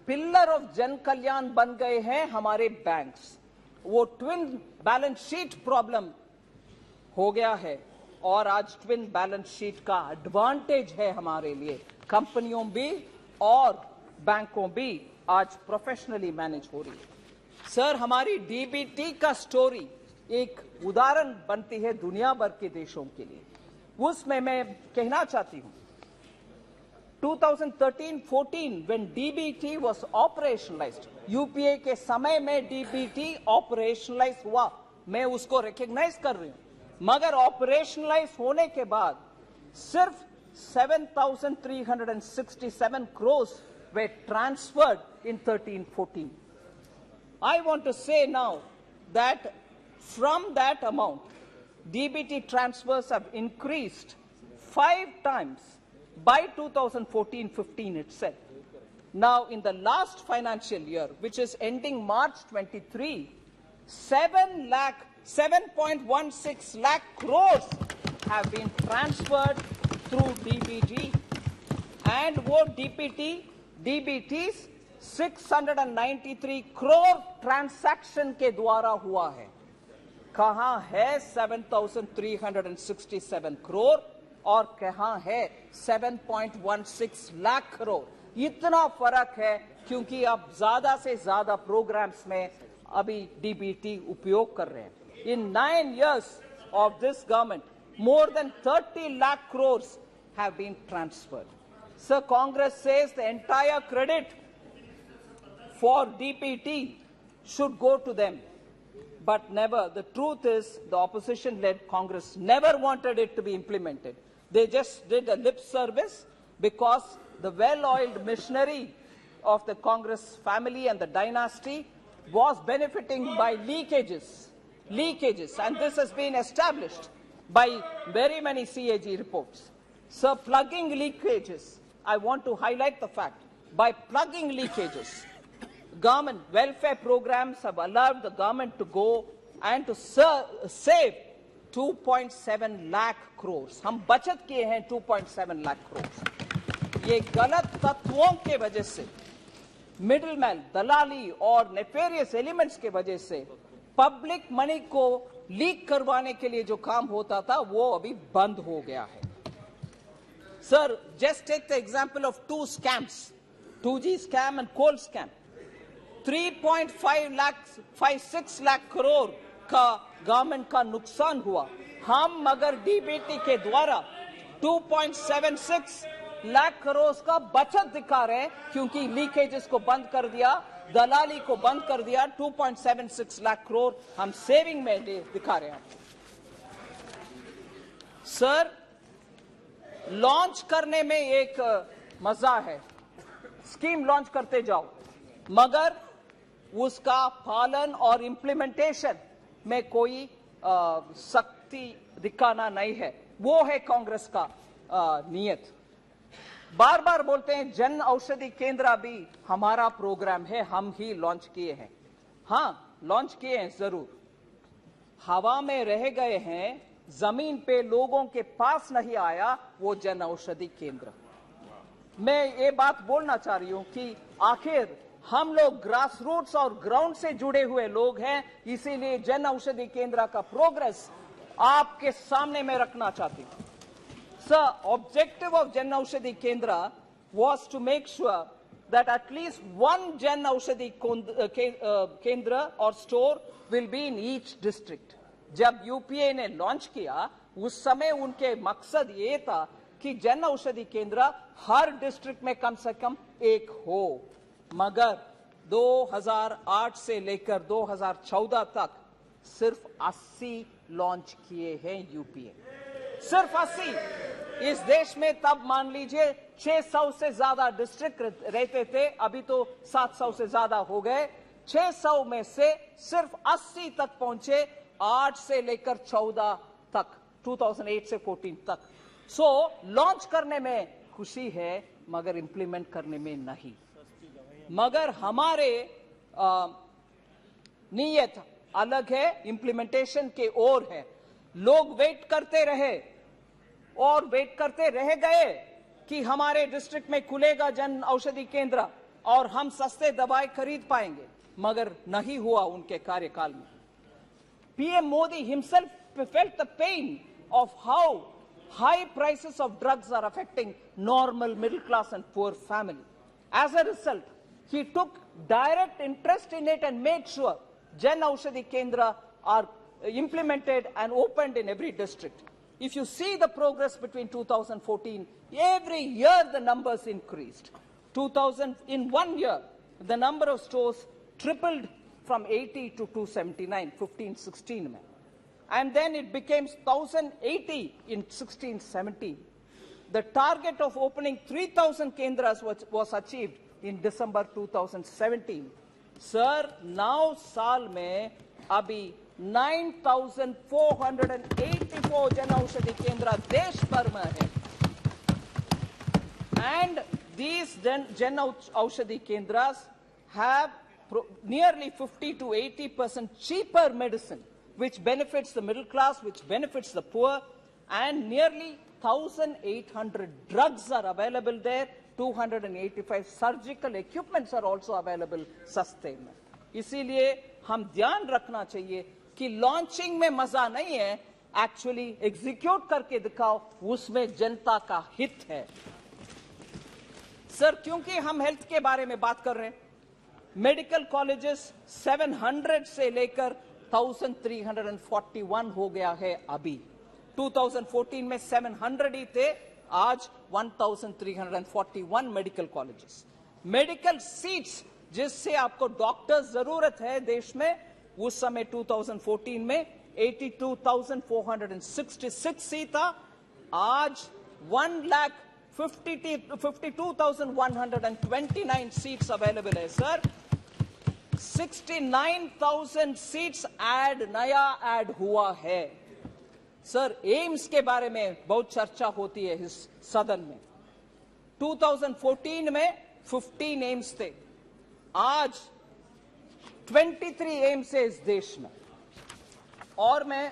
पिलर ऑफ जन कल्याण बन गए हैं हमारे बैंक्स। वो ट्विन बैलेंस शीट प्रॉब्लम हो गया है और आज ट्विन बैलेंस शीट का एडवांटेज है हमारे लिए। कंपनियों भी और बैंकों भी आज प्रोफेशनली मैनेज हो रही है। सर, हमारी डीबीटी का स्टोरी एक उदाहरण बनती है दुनिया भर के देशों के लिए। उसमें मैं कहना चाहती हूं 2013-14 when DBT was operationalized, UPA के समय में डीबीटी ऑपरेशनलाइज हुआ, मैं उसको रिकॉग्नाइज कर रही हूं, मगर ऑपरेशनलाइज होने के बाद सिर्फ 7,367 crores were transferred in 13-14. I want to say now that from that amount, DBT transfers have increased 5 times by 2014-15 itself. Now, in the last financial year, which is ending March 23, 7.16 lakh crores have been transferred through DBT, and what DBT's 693 crore transaction के द्वारा हुआ है। कहां है 7,367 crore और कहां है 7.16 लाख करोड़? इतना फर्क है क्योंकि अब ज्यादा से ज्यादा प्रोग्राम्स में अभी डीबीटी उपयोग कर रहे हैं। In 9 years of this government, more than 30 lakh crores have been transferred. Sir, Congress says the entire credit for DPT should go to them. But never. The truth is, the opposition-led Congress never wanted it to be implemented. They just did a lip service because the well-oiled machinery of the Congress family and the dynasty was benefiting by leakages, and this has been established by very many CAG reports. So, plugging leakages, I want to highlight the fact, by plugging leakages, government welfare programs have allowed the government to go and to save 2.7 lakh crores. हम बचत किए हैं 2.7 lakh crores. ये गलत तत्वों के वजह से मिडिलमैन, दलाली और नेफेरियस एलिमेंट्स के वजह से पब्लिक मनी को लीक करवाने के लिए जो काम होता था वो अभी बंद हो गया है। Sir, just take the example of 2 scams, 2G scam and coal scam. 3.56 lakh crore का गवर्नमेंट का नुकसान हुआ। हम मगर डीबीटी के द्वारा 2.76 लाख करोड़ का बचत दिखा रहे हैं, क्योंकि लीकेजेस को बंद कर दिया, दलाली को बंद कर दिया। 2.76 लाख करोड़ हम सेविंग में दिखा रहे हैं। सर, लॉन्च करने में एक मजा है, स्कीम लॉन्च करते जाओ, मगर उसका पालन और इंप्लीमेंटेशन में कोई सख्ती दिखाना नहीं है। वो है कांग्रेस का नियत। बार बार बोलते हैं जन औषधि केंद्र भी हमारा प्रोग्राम है, हम ही लॉन्च किए हैं। हाँ, लॉन्च किए हैं जरूर, हवा में रह गए हैं, जमीन पे लोगों के पास नहीं आया वो जन औषधि केंद्र। मैं ये बात बोलना चाह रही हूं कि आखिर हम लोग ग्रास रूट्स और ग्राउंड से जुड़े हुए लोग हैं, इसीलिए जन औषधि केंद्र का प्रोग्रेस आपके सामने में रखना चाहती हूं। Sir, objective of Jan Aushadhi Kendra was to make sure that at least one Jan Aushadhi Kendra or store will be in each district. जब यूपीए ने लॉन्च किया उस समय उनके मकसद ये था कि जन औषधि केंद्र हर डिस्ट्रिक्ट में कम से कम एक हो, मगर 2008 से लेकर 2014 तक सिर्फ 80 लॉन्च किए हैं यूपीए, सिर्फ 80। इस देश में तब मान लीजिए 600 से ज्यादा डिस्ट्रिक्ट रहते थे, अभी तो 700 से ज्यादा हो गए। 600 में से सिर्फ 80 तक पहुंचे, 8 से लेकर 14 तक, 2008 से 14 तक। सो लॉन्च करने में खुशी है मगर इंप्लीमेंट करने में नहीं। मगर हमारे नीयत अलग है, इंप्लीमेंटेशन के ओर है। लोग वेट करते रहे और वेट करते रह गए कि हमारे डिस्ट्रिक्ट में खुलेगा जन औषधि केंद्र और हम सस्ते दवाई खरीद पाएंगे, मगर नहीं हुआ उनके कार्यकाल में। PM Modi himself felt the pain of how high prices of drugs are affecting normal middle class and poor family. As a result, he took direct interest in it and made sure Jan Aushadhi Kendra are implemented and opened in every district. If you see the progress between 2014, every year the numbers increased. In 1 year, the number of stores tripled from 80 to 279, 15-16 mein. And then it became 1,080 in 16-17. The target of opening 3,000 kendras was achieved in December 2017. Sir, now साल में अभी 9,484 जन औषधि केंद्र देश भर में है, and these Jan Aushadhi केंद्रास have nearly 50 to 80% cheaper medicine, which benefits the middle class, which benefits the poor, and nearly 1,800 drugs are available there. 285 surgical equipments are also available सस्ते में। इसीलिए हम ध्यान रखना चाहिए कि लॉन्चिंग में मजा नहीं है, एक्चुअली एग्जीक्यूट करके दिखाओ, उसमें जनता का हित है। सर, क्योंकि हम हेल्थ के बारे में बात कर रहे हैं, मेडिकल कॉलेजेस 700 से लेकर 1,341 हो गया है अभी। 2014 में 700 ही थे, आज 1,341 मेडिकल कॉलेजेस। मेडिकल सीट्स जिससे आपको डॉक्टर्स जरूरत है देश में, उस समय 2014 में 82,466 सीट था, आज 1,52,129 सीट्स अवेलेबल है। सर, 69,000 सीट्स नया ऐड हुआ है। सर, एम्स के बारे में बहुत चर्चा होती है इस सदन में। 2014 में 15 एम्स थे, आज 23 एम्स है इस देश में। और मैं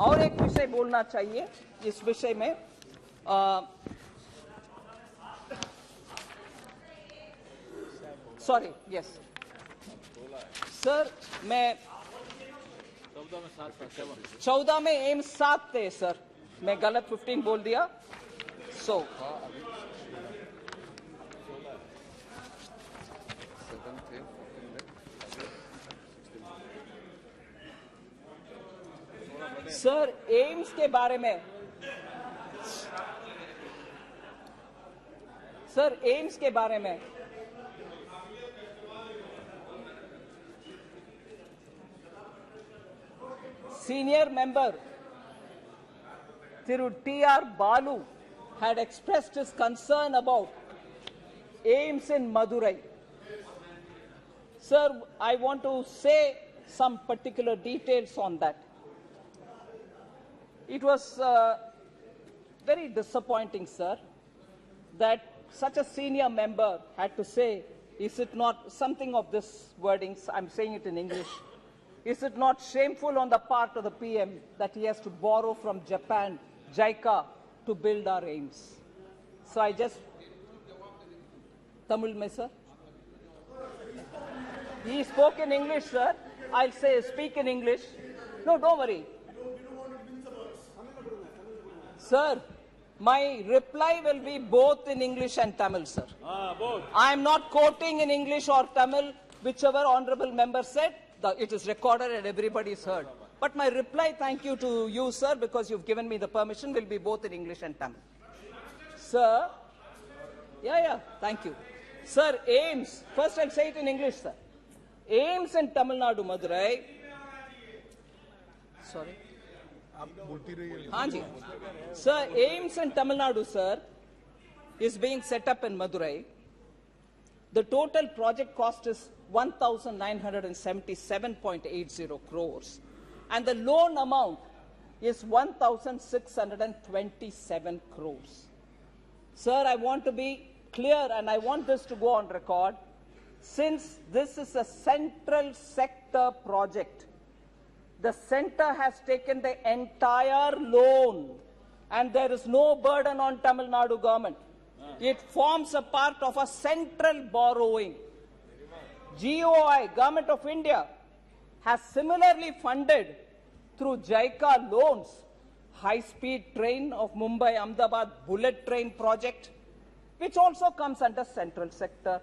और एक विषय बोलना चाहिए इस विषय में, सॉरी, यस सर, मैं 14 में एम्स 7 थे सर, मैं गलत 15 बोल दिया। सो सर एम्स के बारे में, सर एम्स के बारे में senior member Thiru T.R. Balu had expressed his concern about AIIMS in Madurai. Sir, I want to say some particular details on that. It was very disappointing, sir, that such a senior member had to say, is it not something of this wordings, I'm saying it in English, is it not shameful on the part of the PM that he has to borrow from Japan, JICA, to build our AIIMS? So I just, Tamil mein, sir? He spoke in English, sir. I'll say, speak in English. No, don't worry. Sir, my reply will be both in English and Tamil, sir. Both. I am not quoting in English or Tamil, whichever honorable member said. It is recorded and everybody is heard. But my reply, thank you to you, sir, because you've given me the permission, will be both in English and Tamil. Sir, thank you. Sir, AIIMS, first I'll say it in English, sir. AIIMS in Tamil Nadu, Madurai. Sorry. Hanji. Sir, AIIMS in Tamil Nadu, sir, is being set up in Madurai. The total project cost is 1,977.80 crores. And the loan amount is 1,627 crores. Sir, I want to be clear and I want this to go on record. Since this is a central sector project, the center has taken the entire loan and there is no burden on Tamil Nadu government. It forms a part of a central borrowing. GOI, Government of India, has similarly funded through JICA loans high-speed train of Mumbai-Ahmedabad bullet train project, which also comes under central sector.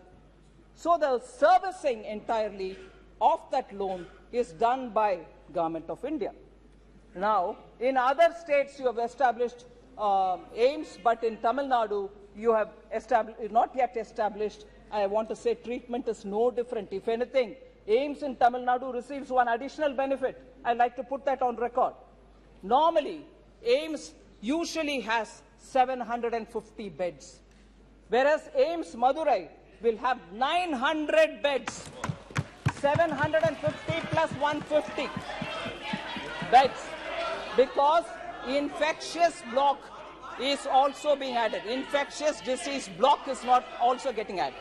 So the servicing entirely of that loan is done by Government of India. Now, in other states you have established AIIMS, but in Tamil Nadu you have not yet established. I want to say treatment is no different. If anything, AIIMS in Tamil Nadu receives one additional benefit. I'd like to put that on record. Normally, AIIMS usually has 750 beds, whereas AIIMS Madurai will have 900 beds, 750 plus 150 beds, because infectious block is also being added. Infectious disease block is not also getting added.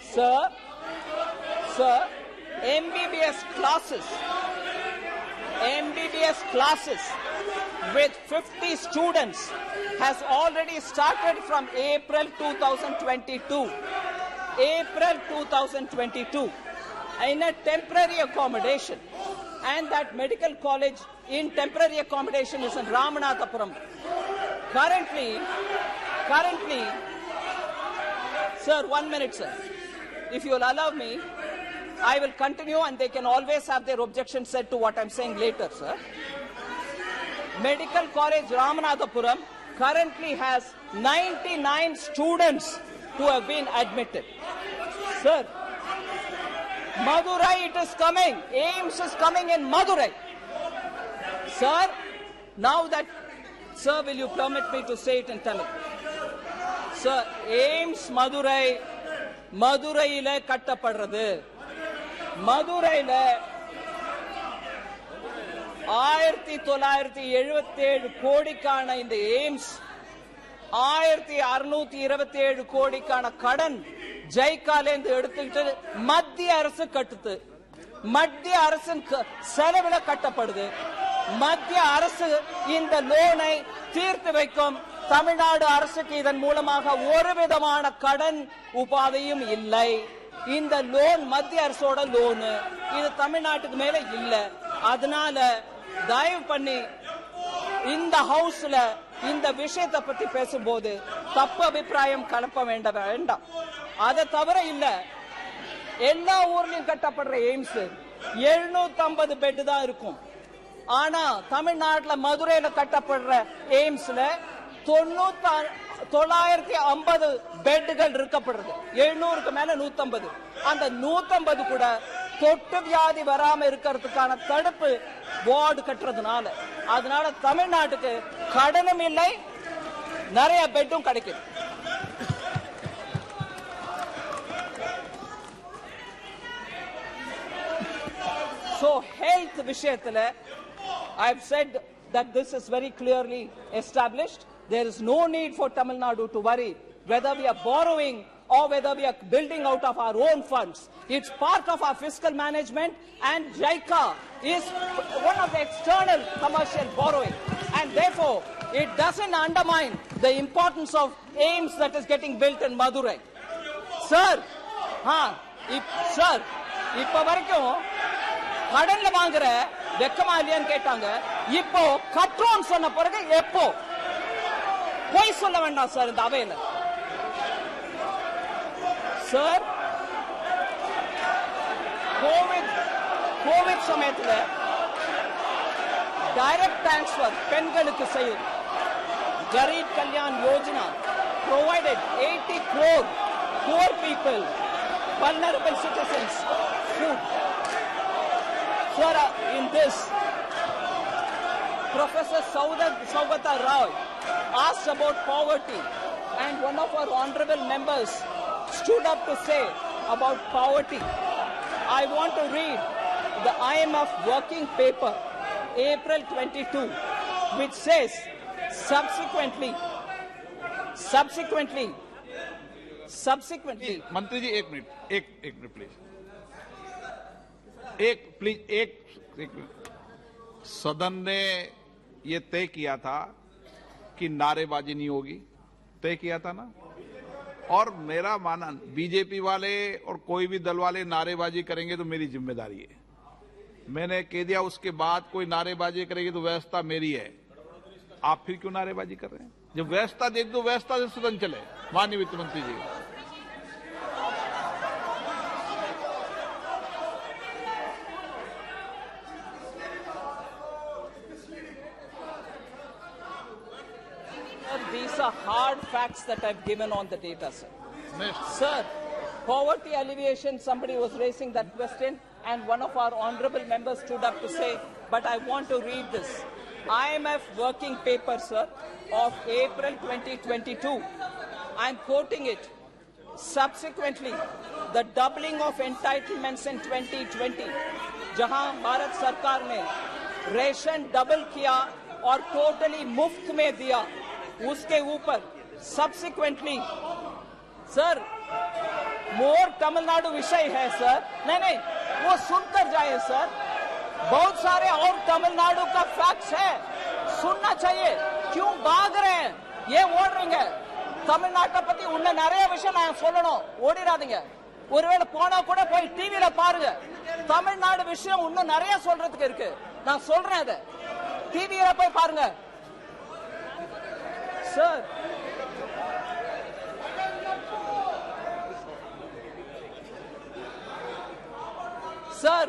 Sir, MBBS classes with 50 students has already started from April 2022. April 2022 in a temporary accommodation, and that medical college in temporary accommodation is in Ramanathapuram. Currently, sir, 1 minute, sir. If you will allow me, I will continue and they can always have their objection said to what I'm saying later, sir. Medical College Ramanathapuram currently has 99 students who have been admitted. Sir, Madurai it is coming. AIIMS is coming in Madurai. Sir, now that, sir, will you permit me to say it in Tamil? Sir, AIIMS Maduraiile kattapadradhu. Maduraiile 1977 கோடிக்கான இந்த AIIMS 1627 கோடிக்கான கடன் ஜைகாலேந்து எடுத்துக்கிட்டு மத்திய அரசு கட்டுது. மத்திய அரசின் செலவுல கட்டப்படுது. மத்திய அரசு இந்த லோனை தீர்த்து வைக்கும். தமிழ்நாடு அரசுக்கு இதன் மூலமாக ஒரு விதமான கடன் உபாதையும் இல்லை. இந்த லோன் மத்திய அரசோட லோன், இது தமிழ்நாட்டுக்கு மேல இல்ல. அதனால தயவு பண்ணி இந்த ஹவுஸ்ல இந்த விஷயத்தை பத்தி பேசும்போது தப்பு அபிப்பிராயம் கலப்ப வேண்டாம். அதை தவிர இல்ல, எல்லா ஊர்லயும் கட்டப்படுற எய்ம்ஸ் 750 பெட் தான் இருக்கும். ஆனா தமிழ்நாட்டுல மதுரையில கட்டப்படுற எய்ம்ஸ்ல 950 பெட்டுகள் இருக்கப்படுறது. 700க்கு மேல 150. அந்த 150 கூட தொட்டு வியாதி வராம இருக்கிறதுக்கான தடுப்பு வார்டு கட்டுறதுனால, அதனால தமிழ்நாட்டுக்கு கடனும் இல்லை, நிறைய பெட்டும் கிடைக்குது. So health விஷயத்துல I've said that this is very clearly established. There is no need for Tamil Nadu to worry whether we are borrowing or whether we are building out of our own funds. It's part of our fiscal management, and JICA is one of the external commercial borrowing, and therefore it doesn't undermine the importance of aims that is getting built in Madurai. Sir, sir, இப்ப வரைக்கும் கடன்ல வாங்குற வெக்கமா இல்லையான்னு கேட்டாங்க. இப்போ கட்டுறோம் சொன்ன பிறகு எப்போ போய் சொல்ல வேண்டாம் சார் இந்த அவையில. சார், கோவிட் சமயத்துல டைரக்ட் டிரான்ஸ்பர் பெண்களுக்கு செய்யும் kharif Kalyan Yojana provided 80 crore poor people, vulnerable citizens food. Sir, in this, Professor Saugata Rao asked about poverty, and one of our honorable members stood up to say about poverty. I want to read the IMF working paper, April 22, which says, subsequently. मंत्री जी एक minute please, एक minute. सदन ने ये तय किया था कि नारेबाजी नहीं होगी, तय किया था ना। और मेरा मानना, बीजेपी वाले और कोई भी दल वाले नारेबाजी करेंगे तो मेरी जिम्मेदारी है। मैंने कह दिया, उसके बाद कोई नारेबाजी करेगी तो व्यवस्था मेरी है। आप फिर क्यों नारेबाजी कर रहे हैं? जब व्यवस्था देख दो, व्यवस्था से सदन चले। माननीय वित्त मंत्री जी, these are hard facts that I've given on the data, sir. Sir, poverty alleviation, somebody was raising that question, and one of our honorable members stood up to say, but I want to read this. IMF working paper, sir, of April 2022. I'm quoting it. Subsequently, the doubling of entitlements in 2020, जहां भारत सरकार ने ration double किया और totally मुफ्त में दिया, उसके ऊपर सब्सिक्वेंटली सर मोर तमिलनाडु विषय है सर। नहीं, वो सुनकर जाए सर, बहुत सारे और तमिलनाडु का फैक्ट्स है, सुनना चाहिए। क्यों भाग रहे हैं? ये ஓடுறீங்க தமிழ்நாட்டை பத்தி இன்னும் நிறைய விஷயம் நான் சொல்லணும், ஓடிடாதீங்க। ஒருவேளை போனா கூட போய் டிவில பாருங்க, தமிழ்நாடு விஷயம் இன்னும் நிறைய சொல்றதுக்கு இருக்கு, நான் சொல்றேன், அதை டிவில போய் பாருங்க sir. Sir,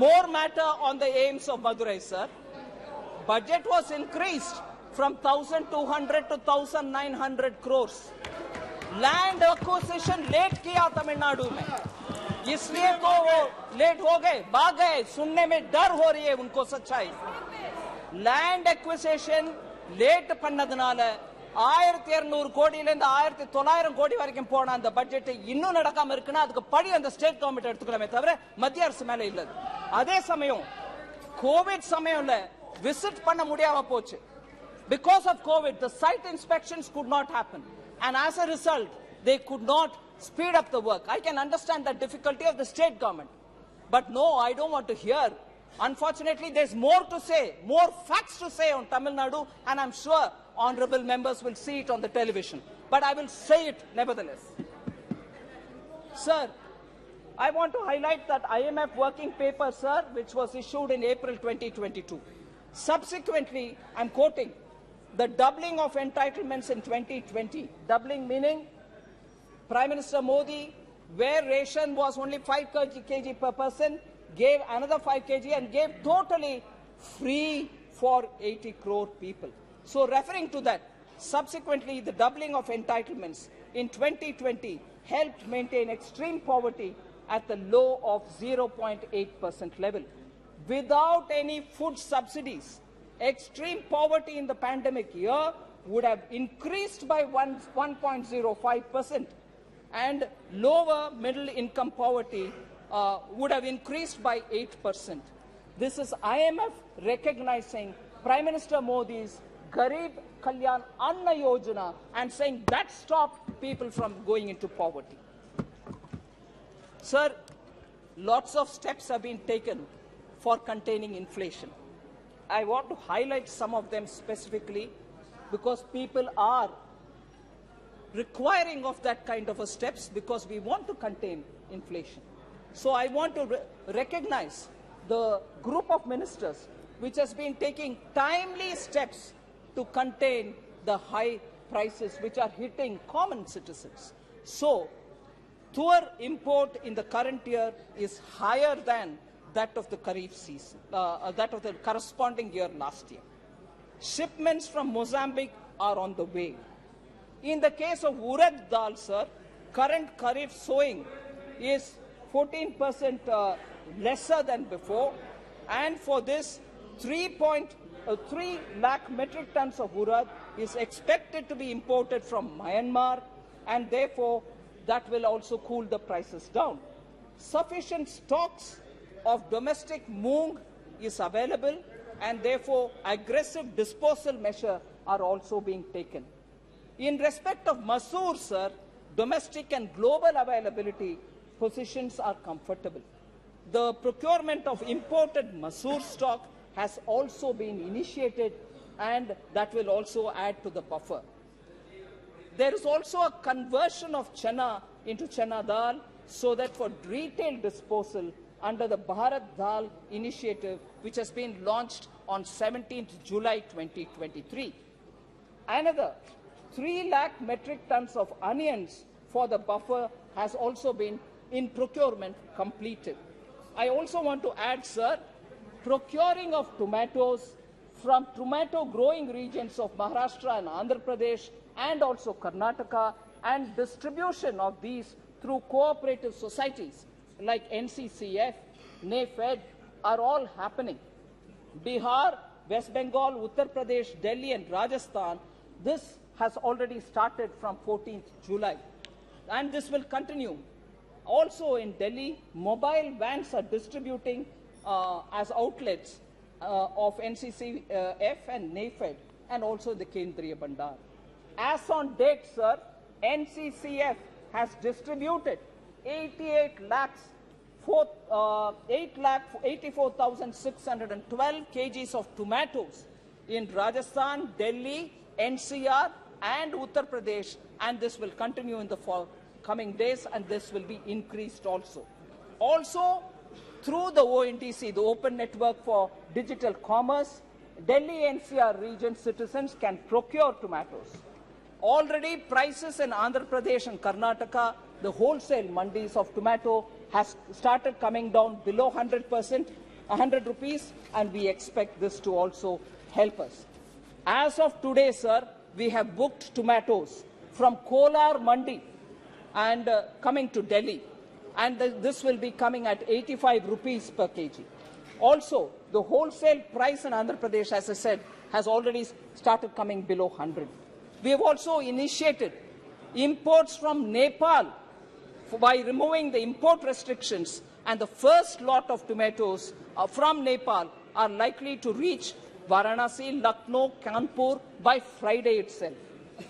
more matter on the aims of Madurai, sir. Budget was increased from 1,200 to 1,900 crores. Land acquisition late किया तमिलनाडु में, इसलिए तो वो लेट हो गए, भाग गए। सुनने में डर हो रही है उनको सच्चाई। Land acquisition late பண்ணதுனால 1200 கோடியில இருந்து 1900 கோடி வரைக்கும் போன அந்த பட்ஜெட் இன்னும் நடக்காம இருக்குன்னா அதுக்கு படி அந்த ஸ்டேட் கவர்மெண்ட் எடுத்துக்கலாமே தவிர மத்திய அரசு மேல இல்ல। அதே சமயம் கோவிட் சமயம்ல விசிட் பண்ண முடியாம போச்சு। Because of COVID, the site inspections could not happen, and as a result, they could not speed up the work. I can understand the difficulty of the state government, but no, I don't want to hear. Unfortunately, there's more to say, more facts to say on Tamil Nadu, and I'm sure honorable members will see it on the television. But I will say it nevertheless. Sir, I want to highlight that IMF working paper, sir, which was issued in April 2022. Subsequently, I'm quoting, the doubling of entitlements in 2020, doubling meaning Prime Minister Modi, where ration was only 5 kg per person, gave another 5 kg and gave totally free for 80 crore people. So referring to that, subsequently the doubling of entitlements in 2020 helped maintain extreme poverty at the low of 0.8% level. Without any food subsidies, extreme poverty in the pandemic year would have increased by 1.05%, and lower middle income poverty would have increased by 8%. This is IMF recognizing Prime Minister Modi's Garib Kalyan Anna Yojana and saying that stopped people from going into poverty. Sir, lots of steps have been taken for containing inflation. I want to highlight some of them specifically because people are requiring of that kind of a steps because we want to contain inflation. So I want to recognize the group of ministers which has been taking timely steps to contain the high prices which are hitting common citizens. So, tur import in the current year is higher than that of the Kharif season, that of the corresponding year last year. Shipments from Mozambique are on the way. In the case of urad dal, sir, current Kharif sowing is 14% lesser than before, and for this 3 lakh metric tons of urad is expected to be imported from Myanmar, and therefore that will also cool the prices down. Sufficient stocks of domestic moong is available, and therefore aggressive disposal measures are also being taken. In respect of masoor, sir, domestic and global availability positions are comfortable. The procurement of imported masoor stock has also been initiated, and that will also add to the buffer. There is also a conversion of chana into chana dal so that for retail disposal under the Bharat Dal initiative, which has been launched on 17th July 2023. Another 3 lakh metric tons of onions for the buffer has also been in procurement completed. I also want to add, sir, procuring of tomatoes from tomato growing regions of Maharashtra and Andhra Pradesh and also Karnataka, and distribution of these through cooperative societies like NCCF, NAFED are all happening. Bihar, West Bengal, Uttar Pradesh, Delhi and Rajasthan, this has already started from 14th July, and this will continue. Also in Delhi, mobile vans are distributing as outlets of NCCF and NAFED, and also the Kendriya Bandar. As on date, sir, NCCF has distributed 8,84,612 kgs of tomatoes in Rajasthan, Delhi, NCR and Uttar Pradesh, and this will continue in the coming days, and this will be increased also. Also, through the ONDC, the Open Network for Digital Commerce, Delhi NCR region citizens can procure tomatoes. Already prices in Andhra Pradesh and Karnataka, the wholesale mandis of tomato has started coming down below 100%, 100 rupees, and we expect this to also help us. As of today, sir, we have booked tomatoes from Kolar Mandi and coming to Delhi, and this will be coming at 85 rupees per kg. Also, the wholesale price in Andhra Pradesh, as I said, has already started coming below 100. We have also initiated imports from Nepal by removing the import restrictions, and the first lot of tomatoes from Nepal are likely to reach Varanasi, Lucknow, Kanpur by Friday itself.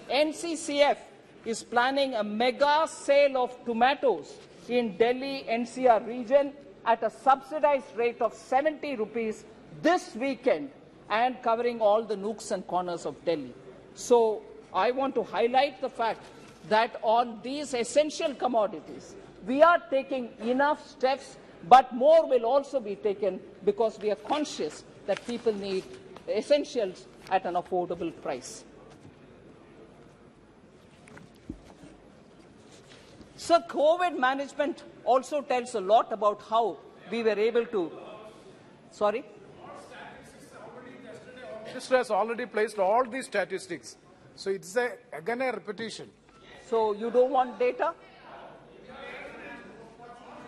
NCCF is planning a mega sale of tomatoes in Delhi NCR region at a subsidized rate of 70 rupees this weekend, and covering all the nooks and corners of Delhi. So I want to highlight the fact that on these essential commodities, we are taking enough steps, but more will also be taken because we are conscious that people need essentials at an affordable price. So COVID management also tells a lot about how we were able to, sorry? The Minister has already placed all these statistics. So it's again a repetition. So you don't want data?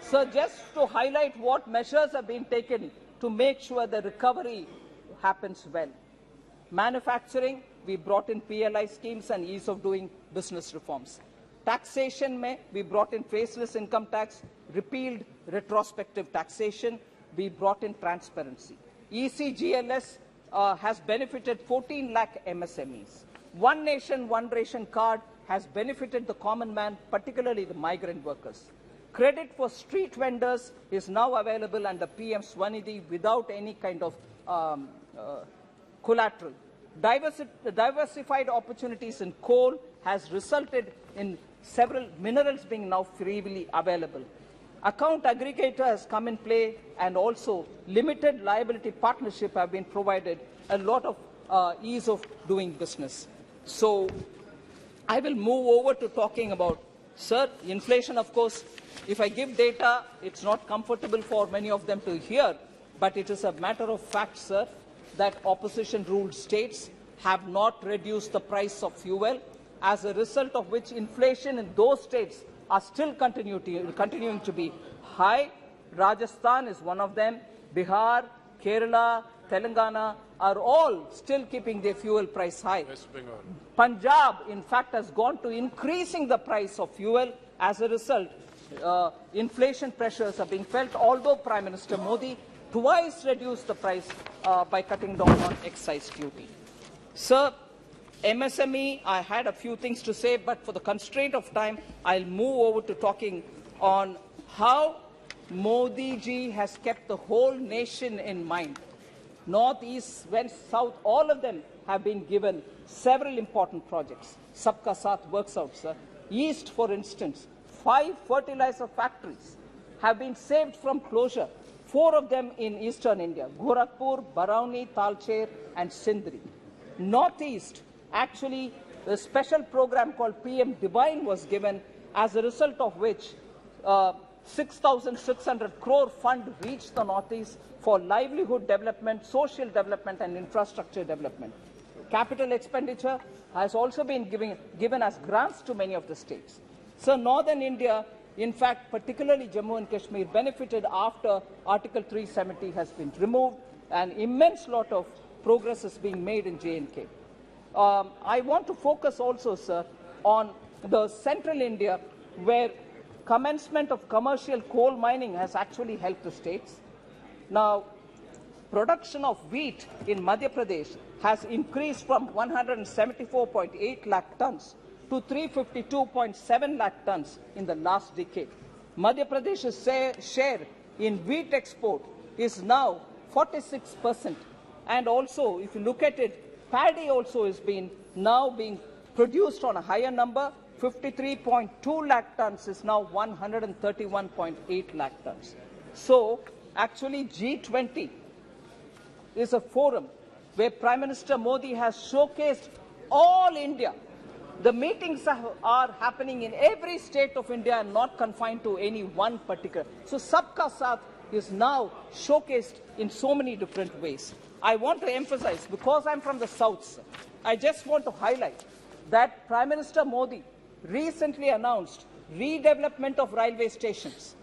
So just to highlight what measures have been taken to make sure the recovery happens well. Manufacturing, we brought in PLI schemes and ease of doing business reforms. Taxation, we brought in faceless income tax, repealed retrospective taxation, we brought in transparency. ECGLS has benefited 14 lakh MSMEs. One Nation, One Ration card has benefited the common man, particularly the migrant workers. Credit for street vendors is now available under PM Swanidhi without any kind of collateral. Diversified opportunities in coal has resulted in several minerals being now freely available. Account aggregator has come in play, and also limited liability partnership have been provided a lot of ease of doing business. So I will move over to talking about, sir, inflation. Of course, if I give data, it's not comfortable for many of them to hear, but it is a matter of fact, sir, that opposition-ruled states have not reduced the price of fuel, as a result of which inflation in those states are still continuing to be high. Rajasthan is one of them. Bihar, Kerala, Telangana are all still keeping their fuel price high. Punjab, in fact, has gone to increasing the price of fuel. As a result, inflation pressures are being felt, although Prime Minister Modi twice reduced the price by cutting down on excise duty. Sir, MSME, I had a few things to say, but for the constraint of time, I'll move over to talking on how Modi ji has kept the whole nation in mind. North, East, West, South, all of them have been given several important projects. Sabka Saath works out, sir. East, for instance, 5 fertilizer factories have been saved from closure, 4 of them in eastern India, Gorakhpur, Barauni, Talcher, and Sindri. Northeast, actually, a special program called PM Divine was given, as a result of which 6,600 crore fund reached the Northeast for livelihood development, social development, and infrastructure development. Capital expenditure has also been given as grants to many of the states. So Northern India, in fact, particularly Jammu and Kashmir, benefited after Article 370 has been removed. An immense lot of progress is being made in J&K. I want to focus also, sir, on the central India, where commencement of commercial coal mining has actually helped the states. Now, production of wheat in Madhya Pradesh has increased from 174.8 lakh tons to 352.7 lakh tons in the last decade. Madhya Pradesh's share in wheat export is now 46%. And also, if you look at it, paddy also is now being produced on a higher number. 53.2 lakh tons is now 131.8 lakh tons. So, actually, G20 is a forum where Prime Minister Modi has showcased all India. The meetings are happening in every state of India and not confined to any one particular. So, Sabka Saath is now showcased in so many different ways. I want to emphasize, because I'm from the South, I just want to highlight that Prime Minister Modi recently announced redevelopment of railway stations.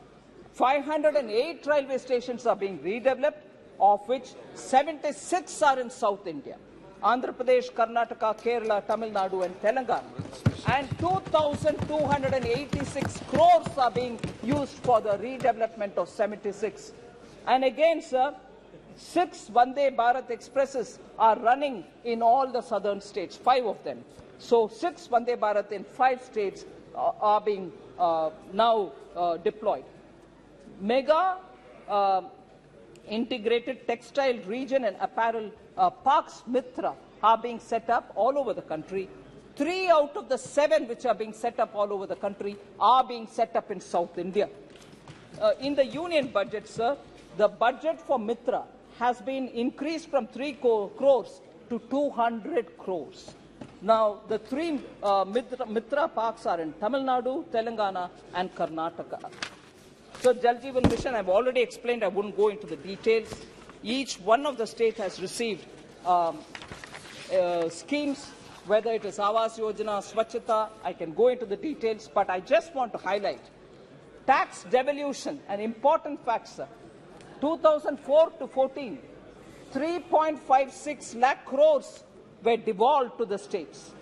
508 railway stations are being redeveloped, of which 76 are in South India. Andhra Pradesh, Karnataka, Kerala, Tamil Nadu, and Telangana. And 2,286 crores are being used for the redevelopment of 76. And again, sir, 6 Vande Bharat Expresses are running in all the southern states, 5 of them. So 6 Vande Bharat in 5 states are being now deployed. Mega integrated textile region and apparel parks, Mitra, are being set up all over the country. 3 out of the 7 which are being set up all over the country are being set up in South India. In the union budget, sir, the budget for Mitra has been increased from 3 crores to 200 crores. Now, the 3 Mitra parks are in Tamil Nadu, Telangana, and Karnataka. So, Jal Jeevan Mission, I've already explained, I wouldn't go into the details. Each one of the states has received schemes, whether it is Awas Yojana, Swachhata, I can go into the details, but I just want to highlight tax devolution, an important fact, sir. 2004 to 14, 3.56 lakh crores were devolved to the states,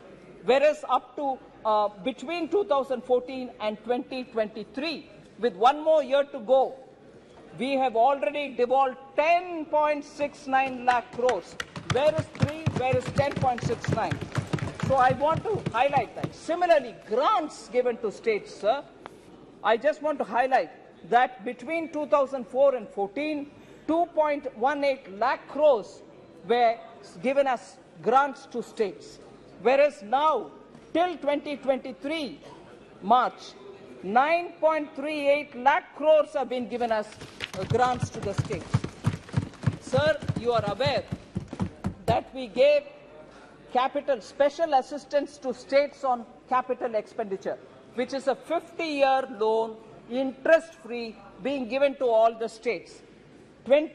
whereas up to between 2014 and 2023, with one more year to go, we have already devolved 10.69 lakh crores. Where is 3? Where is 10.69? So I want to highlight that. Similarly, grants given to states, sir, I just want to highlight that between 2004 and 14, 2.18 lakh crores were given as grants to states, whereas now, till 2023 March, 9.38 lakh crores have been given as grants to the states. Sir, you are aware that we gave special assistance to states on capital expenditure, which is a 50-year loan, interest-free, being given to all the states. From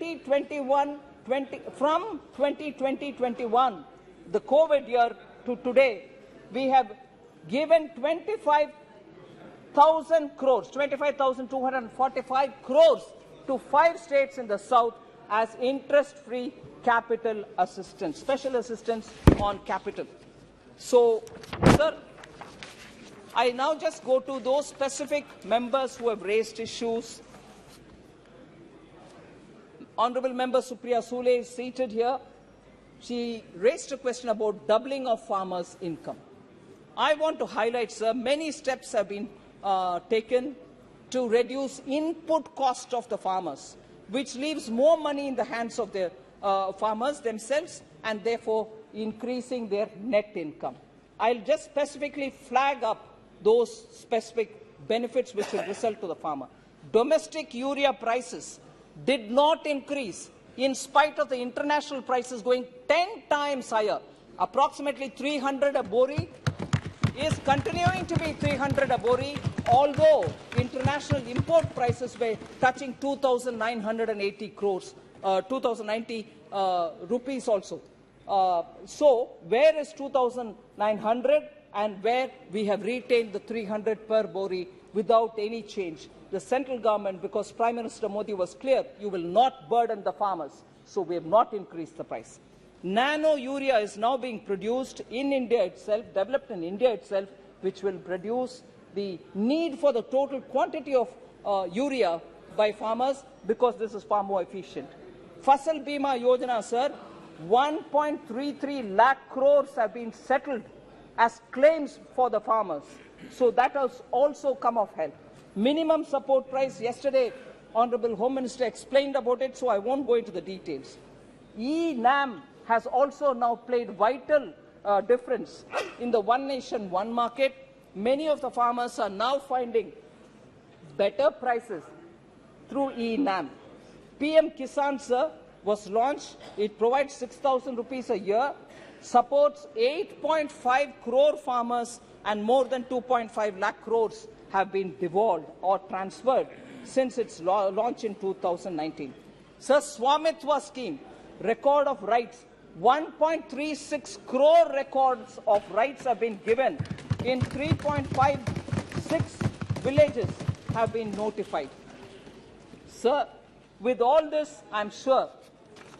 2020-21, the COVID year to today, we have given 25,000 crores, 25,245 crores to 5 states in the south as interest-free capital assistance, special assistance on capital. So, sir, I now just go to those specific members who have raised issues. Honorable Member Supriya Sule is seated here. She raised a question about doubling of farmers' income. I want to highlight, sir, many steps have been taken to reduce input cost of the farmers, which leaves more money in the hands of the farmers themselves and therefore increasing their net income. I'll just specifically flag up those specific benefits which will result to the farmer. Domestic urea prices did not increase in spite of the international prices going 10 times higher. Approximately 300 a bori is continuing to be 300 a bori, although international import prices were touching 2,980 crores, 2,090 rupees also. So, where is 2,900 and where we have retained the 300 per bori without any change? The central government, because Prime Minister Modi was clear, you will not burden the farmers, so we have not increased the price. Nano urea is now being produced in India itself, developed in India itself, which will produce the need for the total quantity of urea by farmers, because this is far more efficient. Fasal Bima Yojana, sir, 1.33 lakh crores have been settled as claims for the farmers. So that has also come of help. Minimum support price, yesterday Honorable Home Minister explained about it, so I won't go into the details. E-NAM has also now played vital difference in the one nation, one market. Many of the farmers are now finding better prices through E-NAM. PM Kisan, sir, was launched. It provides 6,000 rupees a year, supports 8.5 crore farmers, and more than 2.5 lakh crores have been devolved or transferred since its launch in 2019. Sir, Swamitwa scheme, record of rights, 1.36 crore records of rights have been given in 3.56 villages have been notified. Sir, with all this, I'm sure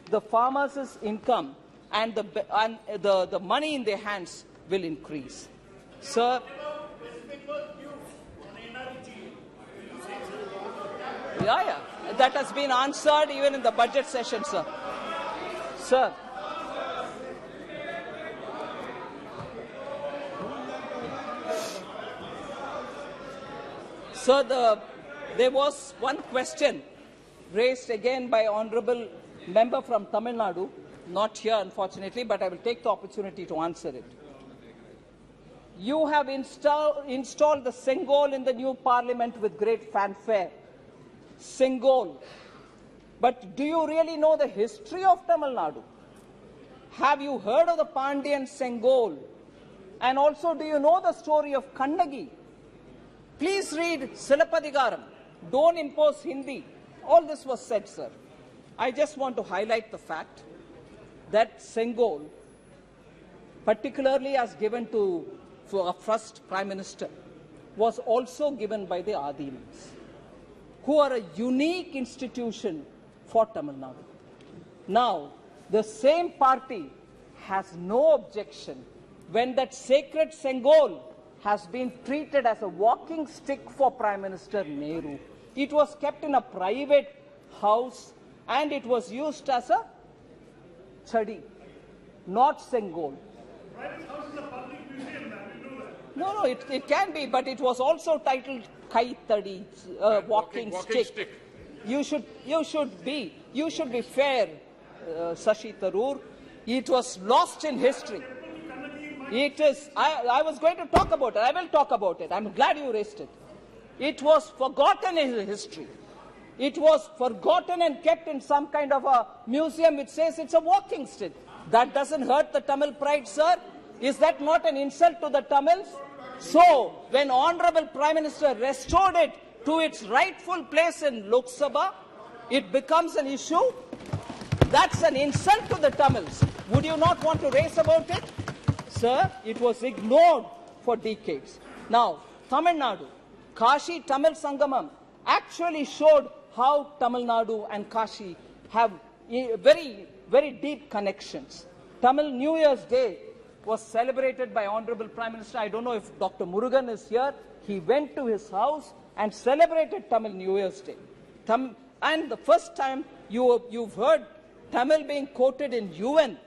the farmers' income and the money in their hands will increase. Sir, yeah, that has been answered even in the budget session, sir. Sir. Sir, there was one question raised again by Honorable Member from Tamil Nadu, not here unfortunately, but I will take the opportunity to answer it. you have installed the Sengol in the new parliament with great fanfare. Sengol. But do you really know the history of Tamil Nadu? Have you heard of the Pandyan Sengol? And also, do you know the story of Kannagi? Please read Silapadigaram. Don't impose Hindi. All this was said, sir. I just want to highlight the fact that Sengol, particularly as given to our first Prime Minister, was also given by the Adimans, who are a unique institution for Tamil Nadu. Now, the same party has no objection when that sacred Sengol has been treated as a walking stick for Prime Minister Nehru. It was kept in a private house and it was used as a chadi, not Sengol. Private house is a public museum, man. You know that. No, it can be, but it was also titled Kai Tadi, walking stick. You should be fair, Shashi Tharoor. It was lost in history. It is. I was going to talk about it. I will talk about it. I'm glad you raised it. It was forgotten in history. It was forgotten and kept in some kind of a museum which says it's a walking stick. That doesn't hurt the Tamil pride, sir. Is that not an insult to the Tamils? So, when Honorable Prime Minister restored it to its rightful place in Lok Sabha, it becomes an issue. That's an insult to the Tamils. Would you not want to raise about it? Sir, it was ignored for decades. Now, Tamil Nadu, Kashi Tamil Sangamam actually showed how Tamil Nadu and Kashi have very, very deep connections. Tamil New Year's Day was celebrated by Honorable Prime Minister. I don't know if Dr. Murugan is here. He went to his house and celebrated Tamil New Year's Day. And the first time you've heard Tamil being quoted in UN.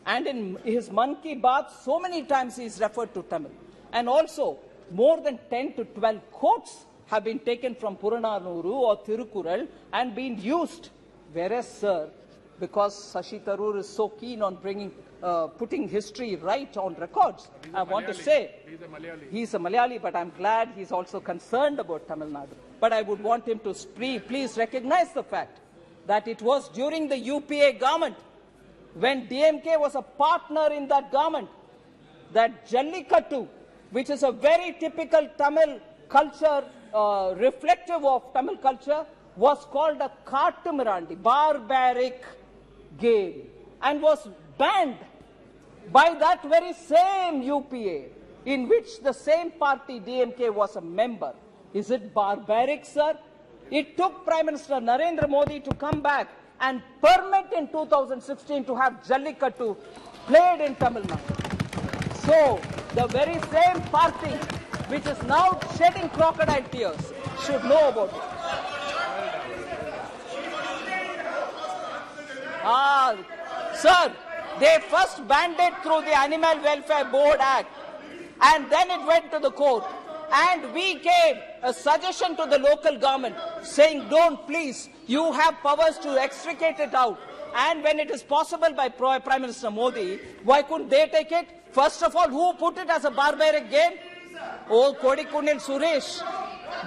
And in his Man Ki Baat, so many times he is referred to Tamil. And also, more than 10 to 12 quotes have been taken from Purananuru or Thirukural and been used. Whereas, sir, because Shashi Tharoor is so keen on putting history right on records, I want to say, he's a Malayali, but I'm glad he's also concerned about Tamil Nadu. But I would want him to please recognize the fact that it was during the UPA government, when DMK was a partner in that government, that Jallikattu, which is a very typical Tamil culture, reflective of Tamil culture, was called a Kattumirandi, barbaric game, and was banned by that very same UPA, in which the same party, DMK, was a member. Is it barbaric, sir? It took Prime Minister Narendra Modi to come back and permit in 2016 to have Jallikattu played in Tamil Nadu. So, the very same party which is now shedding crocodile tears should know about it. Sir, they first banned it through the Animal Welfare Board Act, and then it went to the court. And we gave a suggestion to the local government saying, don't please, you have powers to extricate it out. And when it is possible by Prime Minister Modi, why couldn't they take it? First of all, who put it as a barbaric game? Oh, Kodikunil Suresh,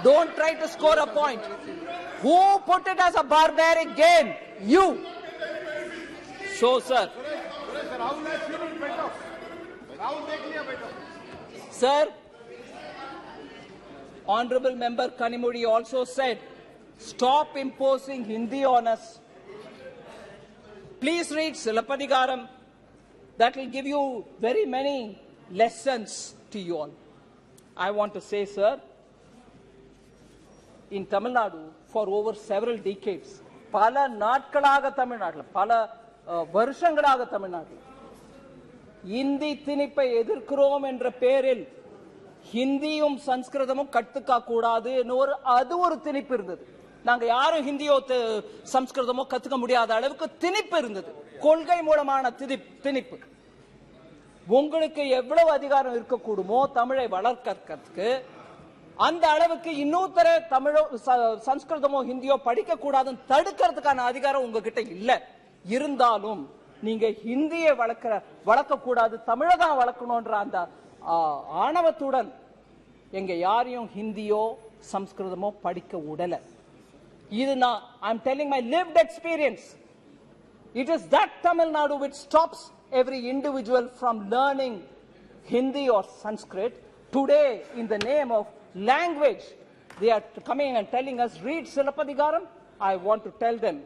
don't try to score a point. Who put it as a barbaric game? You. So, sir. Sir, Honorable Member Kanimudi also said, stop imposing Hindi on us. Please read Silapadigaram. That will give you very many lessons to you all. I want to say, sir, in Tamil Nadu, for over several decades, pala natkalaga Tamil Nadu, pala varshangalaga Tamil Nadu, Hindi thinipai edirkurom endra peril, ஹிந்தியும் சம்ஸ்கிருதமும் கத்துக்க கூடாது அது ஒரு திணிப்பு இருந்தது. நாங்க யாரும் ஹிந்தியோ சம்ஸ்கிருதமோ கத்துக்க முடியாத அளவுக்கு திணிப்பு இருந்தது, கொள்கை மூலமான திணிப்பு. உங்களுக்கு எவ்வளவு அதிகாரம் இருக்க கூடுமோ தமிழை வளர்க்கறதுக்கு, அந்த அளவுக்கு இன்னொருத்தர தமிழோ சம்ஸ்கிருதமோ ஹிந்தியோ படிக்க கூடாதுன்னு தடுக்கிறதுக்கான அதிகாரம் உங்ககிட்ட இல்ல. இருந்தாலும் நீங்க ஹிந்தியை வளர்க்க கூடாது, தமிழை தான் வளர்க்கணும்ன்ற அந்த ஆணவத்துடன் எங்க யாரையும் ஹிந்தியோ சம்ஸ்கிருதமோ படிக்க விடல. இது நான் I'm telling my lived experience. It is that Tamil Nadu which stops every individual from learning Hindi or Sanskrit. Today, in the name of language, they are coming and telling us, read Silappatikaram. I want to tell them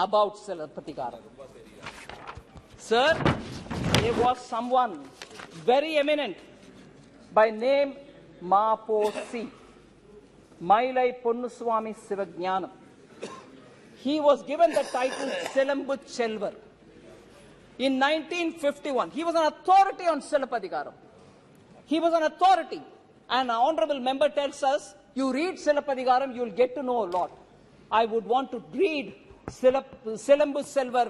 about Silappatikaram. Sir, there was someone very eminent by name Maposi, Mailai Ponnuswamy Sivajnanam. He was given the title Silambu Chelvar. In 1951, he was an authority on Silappatikaram. He was an authority. And an honorable member tells us, you read Silappatikaram, you will get to know a lot. I would want to read Silambu Chelvar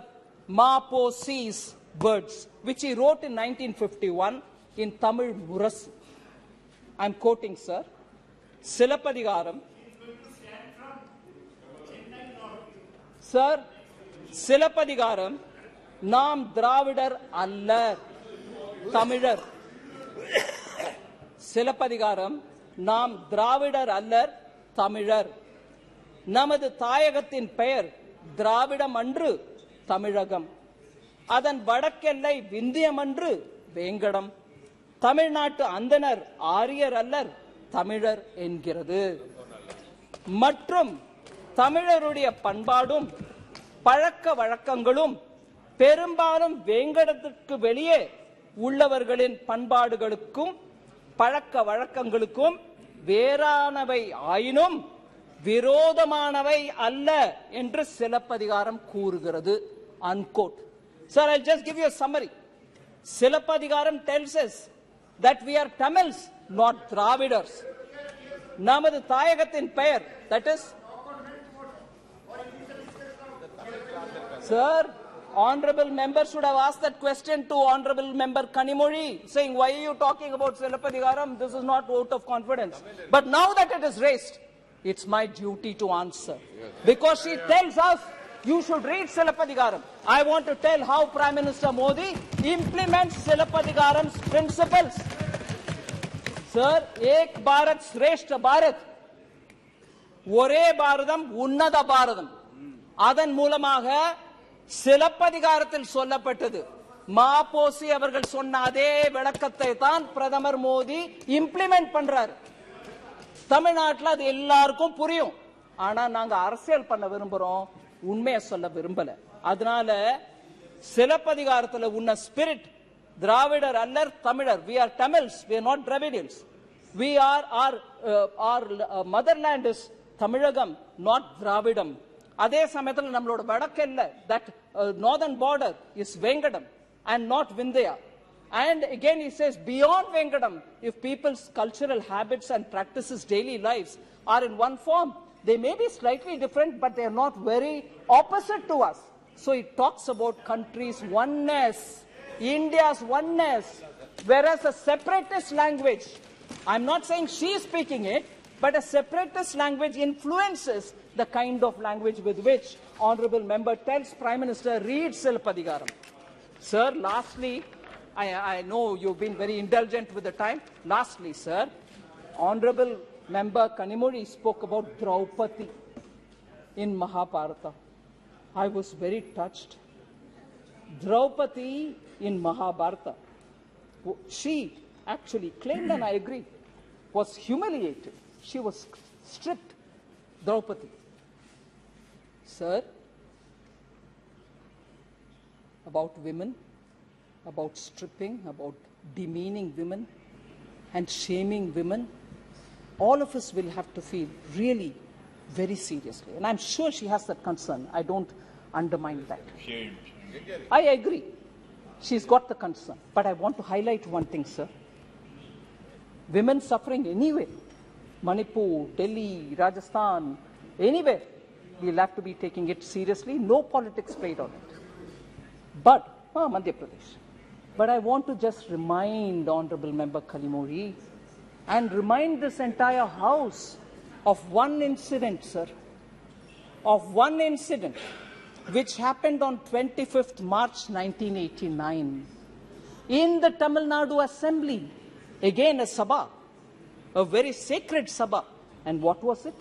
Maposi's words, which he wrote in 1951 in Tamil Murasu. I am quoting, sir. Silappatikaram. Sir, Silappatikaram, நாம் திராவிடர் அல்ல தமிழர். சிலப்பதிகாரம் நாம் திராவிடர் அல்லர் தமிழர். நமது தாயகத்தின் பெயர் திராவிடம் அன்று தமிழகம். அதன் வடக்கெல்லை விந்தியம் அன்று வேங்கடம். தமிழ்நாட்டு அந்தனர் ஆரியர் அல்லர் தமிழர் என்கிறது. மற்றும் தமிழருடைய பண்பாடும் பழக்க வழக்கங்களும் பெரும்பாலும் வேங்கடத்திற்கு வெளியே உள்ளவர்களின் பண்பாடுகளுக்கும் பழக்க வழக்கங்களுக்கும் வேறானவை ஆயினும் விரோதமானவை அல்ல என்று சிலப்பதிகாரம் கூறுகிறது. Unquote. Sir, I'll just give you a summary. Silappatikaram tells us that we are Tamils, not Dravidars. நமது தாயகத்தின் பெயர், that is, sir, honorable member should have asked that question to honorable member Kanimozhi, saying, why are you talking about Silappatikaram? This is not vote of confidence. But now that it is raised, it's my duty to answer. Because she tells us, you should read Silappatikaram. I want to tell how Prime Minister Modi implements Silappatikaram's principles. Sir, Ek Bharat Shrestha Bharat, ஒரே பாரதம் உன்னத பாரதம். அதன் மூலமாக சிலப்பதிகாரத்தில் சொல்லப்பட்டது. மாபோசி அவர்கள் சொன்ன அதே விளக்கத்தை தான் பிரதமர் மோடி இம்ப்ளிமெண்ட் பண்றாரு. தமிழ்நாட்டில் அது எல்லாருக்கும் புரியும். ஆனா நாங்க அரசியல் பண்ண விரும்புறோம், உண்மையை சொல்ல விரும்பல. அதனால சிலப்பதிகாரத்துல உன்ன ஸ்பிரிட் திராவிடர் அல்லர் தமிழர். We are Tamils, we are not Dravidians. We are our motherland is Tamilagam, not Dravidam. அதே சமயத்தில் நம்மளோட வடக்கெல்ல, that northern border is Vengadam and not Vindhya. And again he says, beyond Vengadam, if people's cultural habits and practices, daily lives are in one form, they may be slightly different, but they are not very opposite to us. So it talks about countries' oneness, India's oneness, whereas a separatist language, I'm not saying she is speaking it, but a separatist language influences the kind of language with which honorable member tells Prime Minister, read Silappatikaram. Sir, lastly, I know you've been very indulgent with the time. Lastly, sir, honorable member Kanimozhi spoke about Draupadi in Mahabharata. I was very touched. Draupadi in Mahabharata, she actually claimed, and I agree, was humiliated. She was stripped. Draupadi. Sir, about women, about stripping, about demeaning women and shaming women, all of us will have to feel really very seriously. And I'm sure she has that concern. I don't undermine that. I agree. She's got the concern. But I want to highlight one thing, sir. Women suffering anywhere, Manipur, Delhi, Rajasthan, anywhere, we'll have to be taking it seriously. No politics played on it. But, Madhya Pradesh. But I want to just remind Honorable Member Kanimozhi and remind this entire House of one incident, sir, of one incident which happened on 25th March 1989 in the Tamil Nadu Assembly. Again, a sabha, a very sacred sabha. And what was it?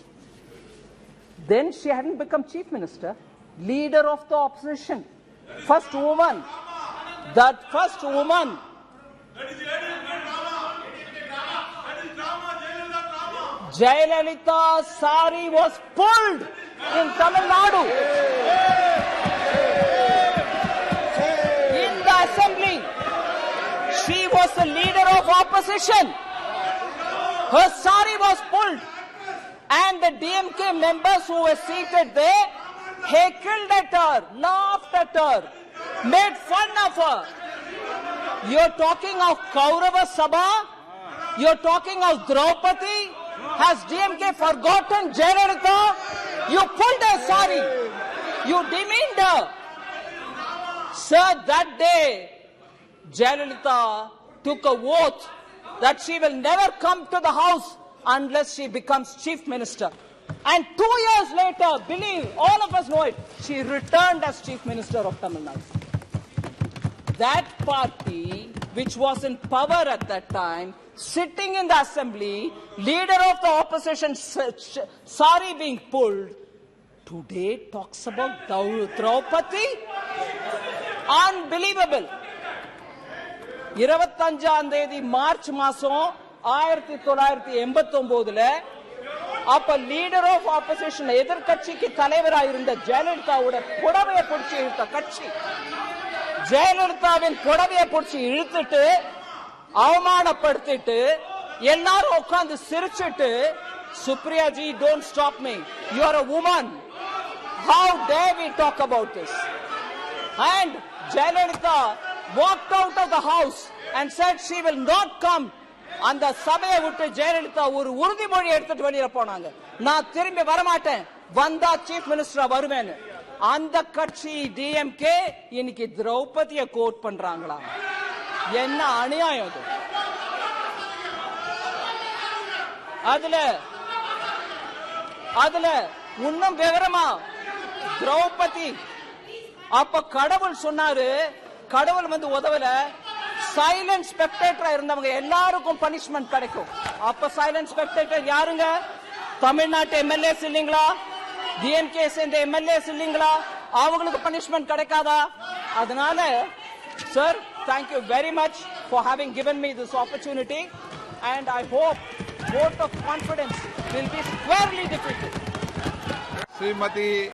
Then she hadn't become chief minister, leader of the opposition, first woman. That first woman. Jayalalitha's sari was pulled in Tamil Nadu. In the assembly, she was the leader of opposition. Her sari was pulled, and the DMK members who were seated there heckled at her, laughed at her, made fun of her. You're talking of Kaurava Sabha? You're talking of Draupadi? Has DMK forgotten Jayalalitha? You pulled her sari. You demeaned her. Sir, that day, Jayalalitha took a oath that she will never come to the house unless she becomes chief minister. And 2 years later, believe, all of us know it, she returned as chief minister of Tamil Nadu. That party, which was in power at that time, sitting in the assembly, leader of the opposition, sari being pulled, today talks about Draupadi? Unbelievable. 25ஆம் தேதி March மாசம் 1989 அப்ப leader of opposition எதிர்க்கட்சிக்கு தலைவராக இருந்த ஜெயலலிதாவோட புடவையை பிடிச்சி இழுத்த கட்சி ஜெயலலிதாவின் புடவையை பிடிச்சி இழுத்துட்டு அவமானப்படுத்திட்டு எல்லாரும் உட்கார்ந்து சிரிச்சிட்டு Supriya G don't stop me you are a woman how dare we talk about this and Jayalalitha walked out of the house and said she will not come. அந்த சபையை விட்டு ஜெயலலிதா ஒரு உறுதிமொழி எடுத்துட்டு வெளியில போனாங்க. நான் திரும்பி வரமாட்டேன், வந்தா சீஃப் மினிஸ்டரா வருவேன்னு. அந்த கட்சி டிஎம்கே இன்னைக்கு திரௌபதியை கோட் பண்றாங்களா? என்ன அநியாயம் இது? அதுல இன்னும் விவரமா திரௌபதி அப்ப கடவுள் சொன்னாரு, கடவுள் வந்து உதவல, சைலண்ட் ஸ்பெக்டேட்டரா இருந்தவங்க எல்லாருக்கும் பனிஷ்மெண்ட் கிடைக்கும். அப்ப சைலண்ட் ஸ்பெக்டேட்டர் யாருங்க? தமிழ்நாட்டு எம்எல்ஏஸ் இல்லீங்களா? டிஎம்கே சேர்ந்த எம்எல்ஏஸ் இல்லீங்களா? அவங்களுக்கு பனிஷ்மெண்ட் கிடைக்காதா? அதனால sir, thank you very much for having given me this opportunity and I hope vote of confidence will be squarely defeated. Shrimati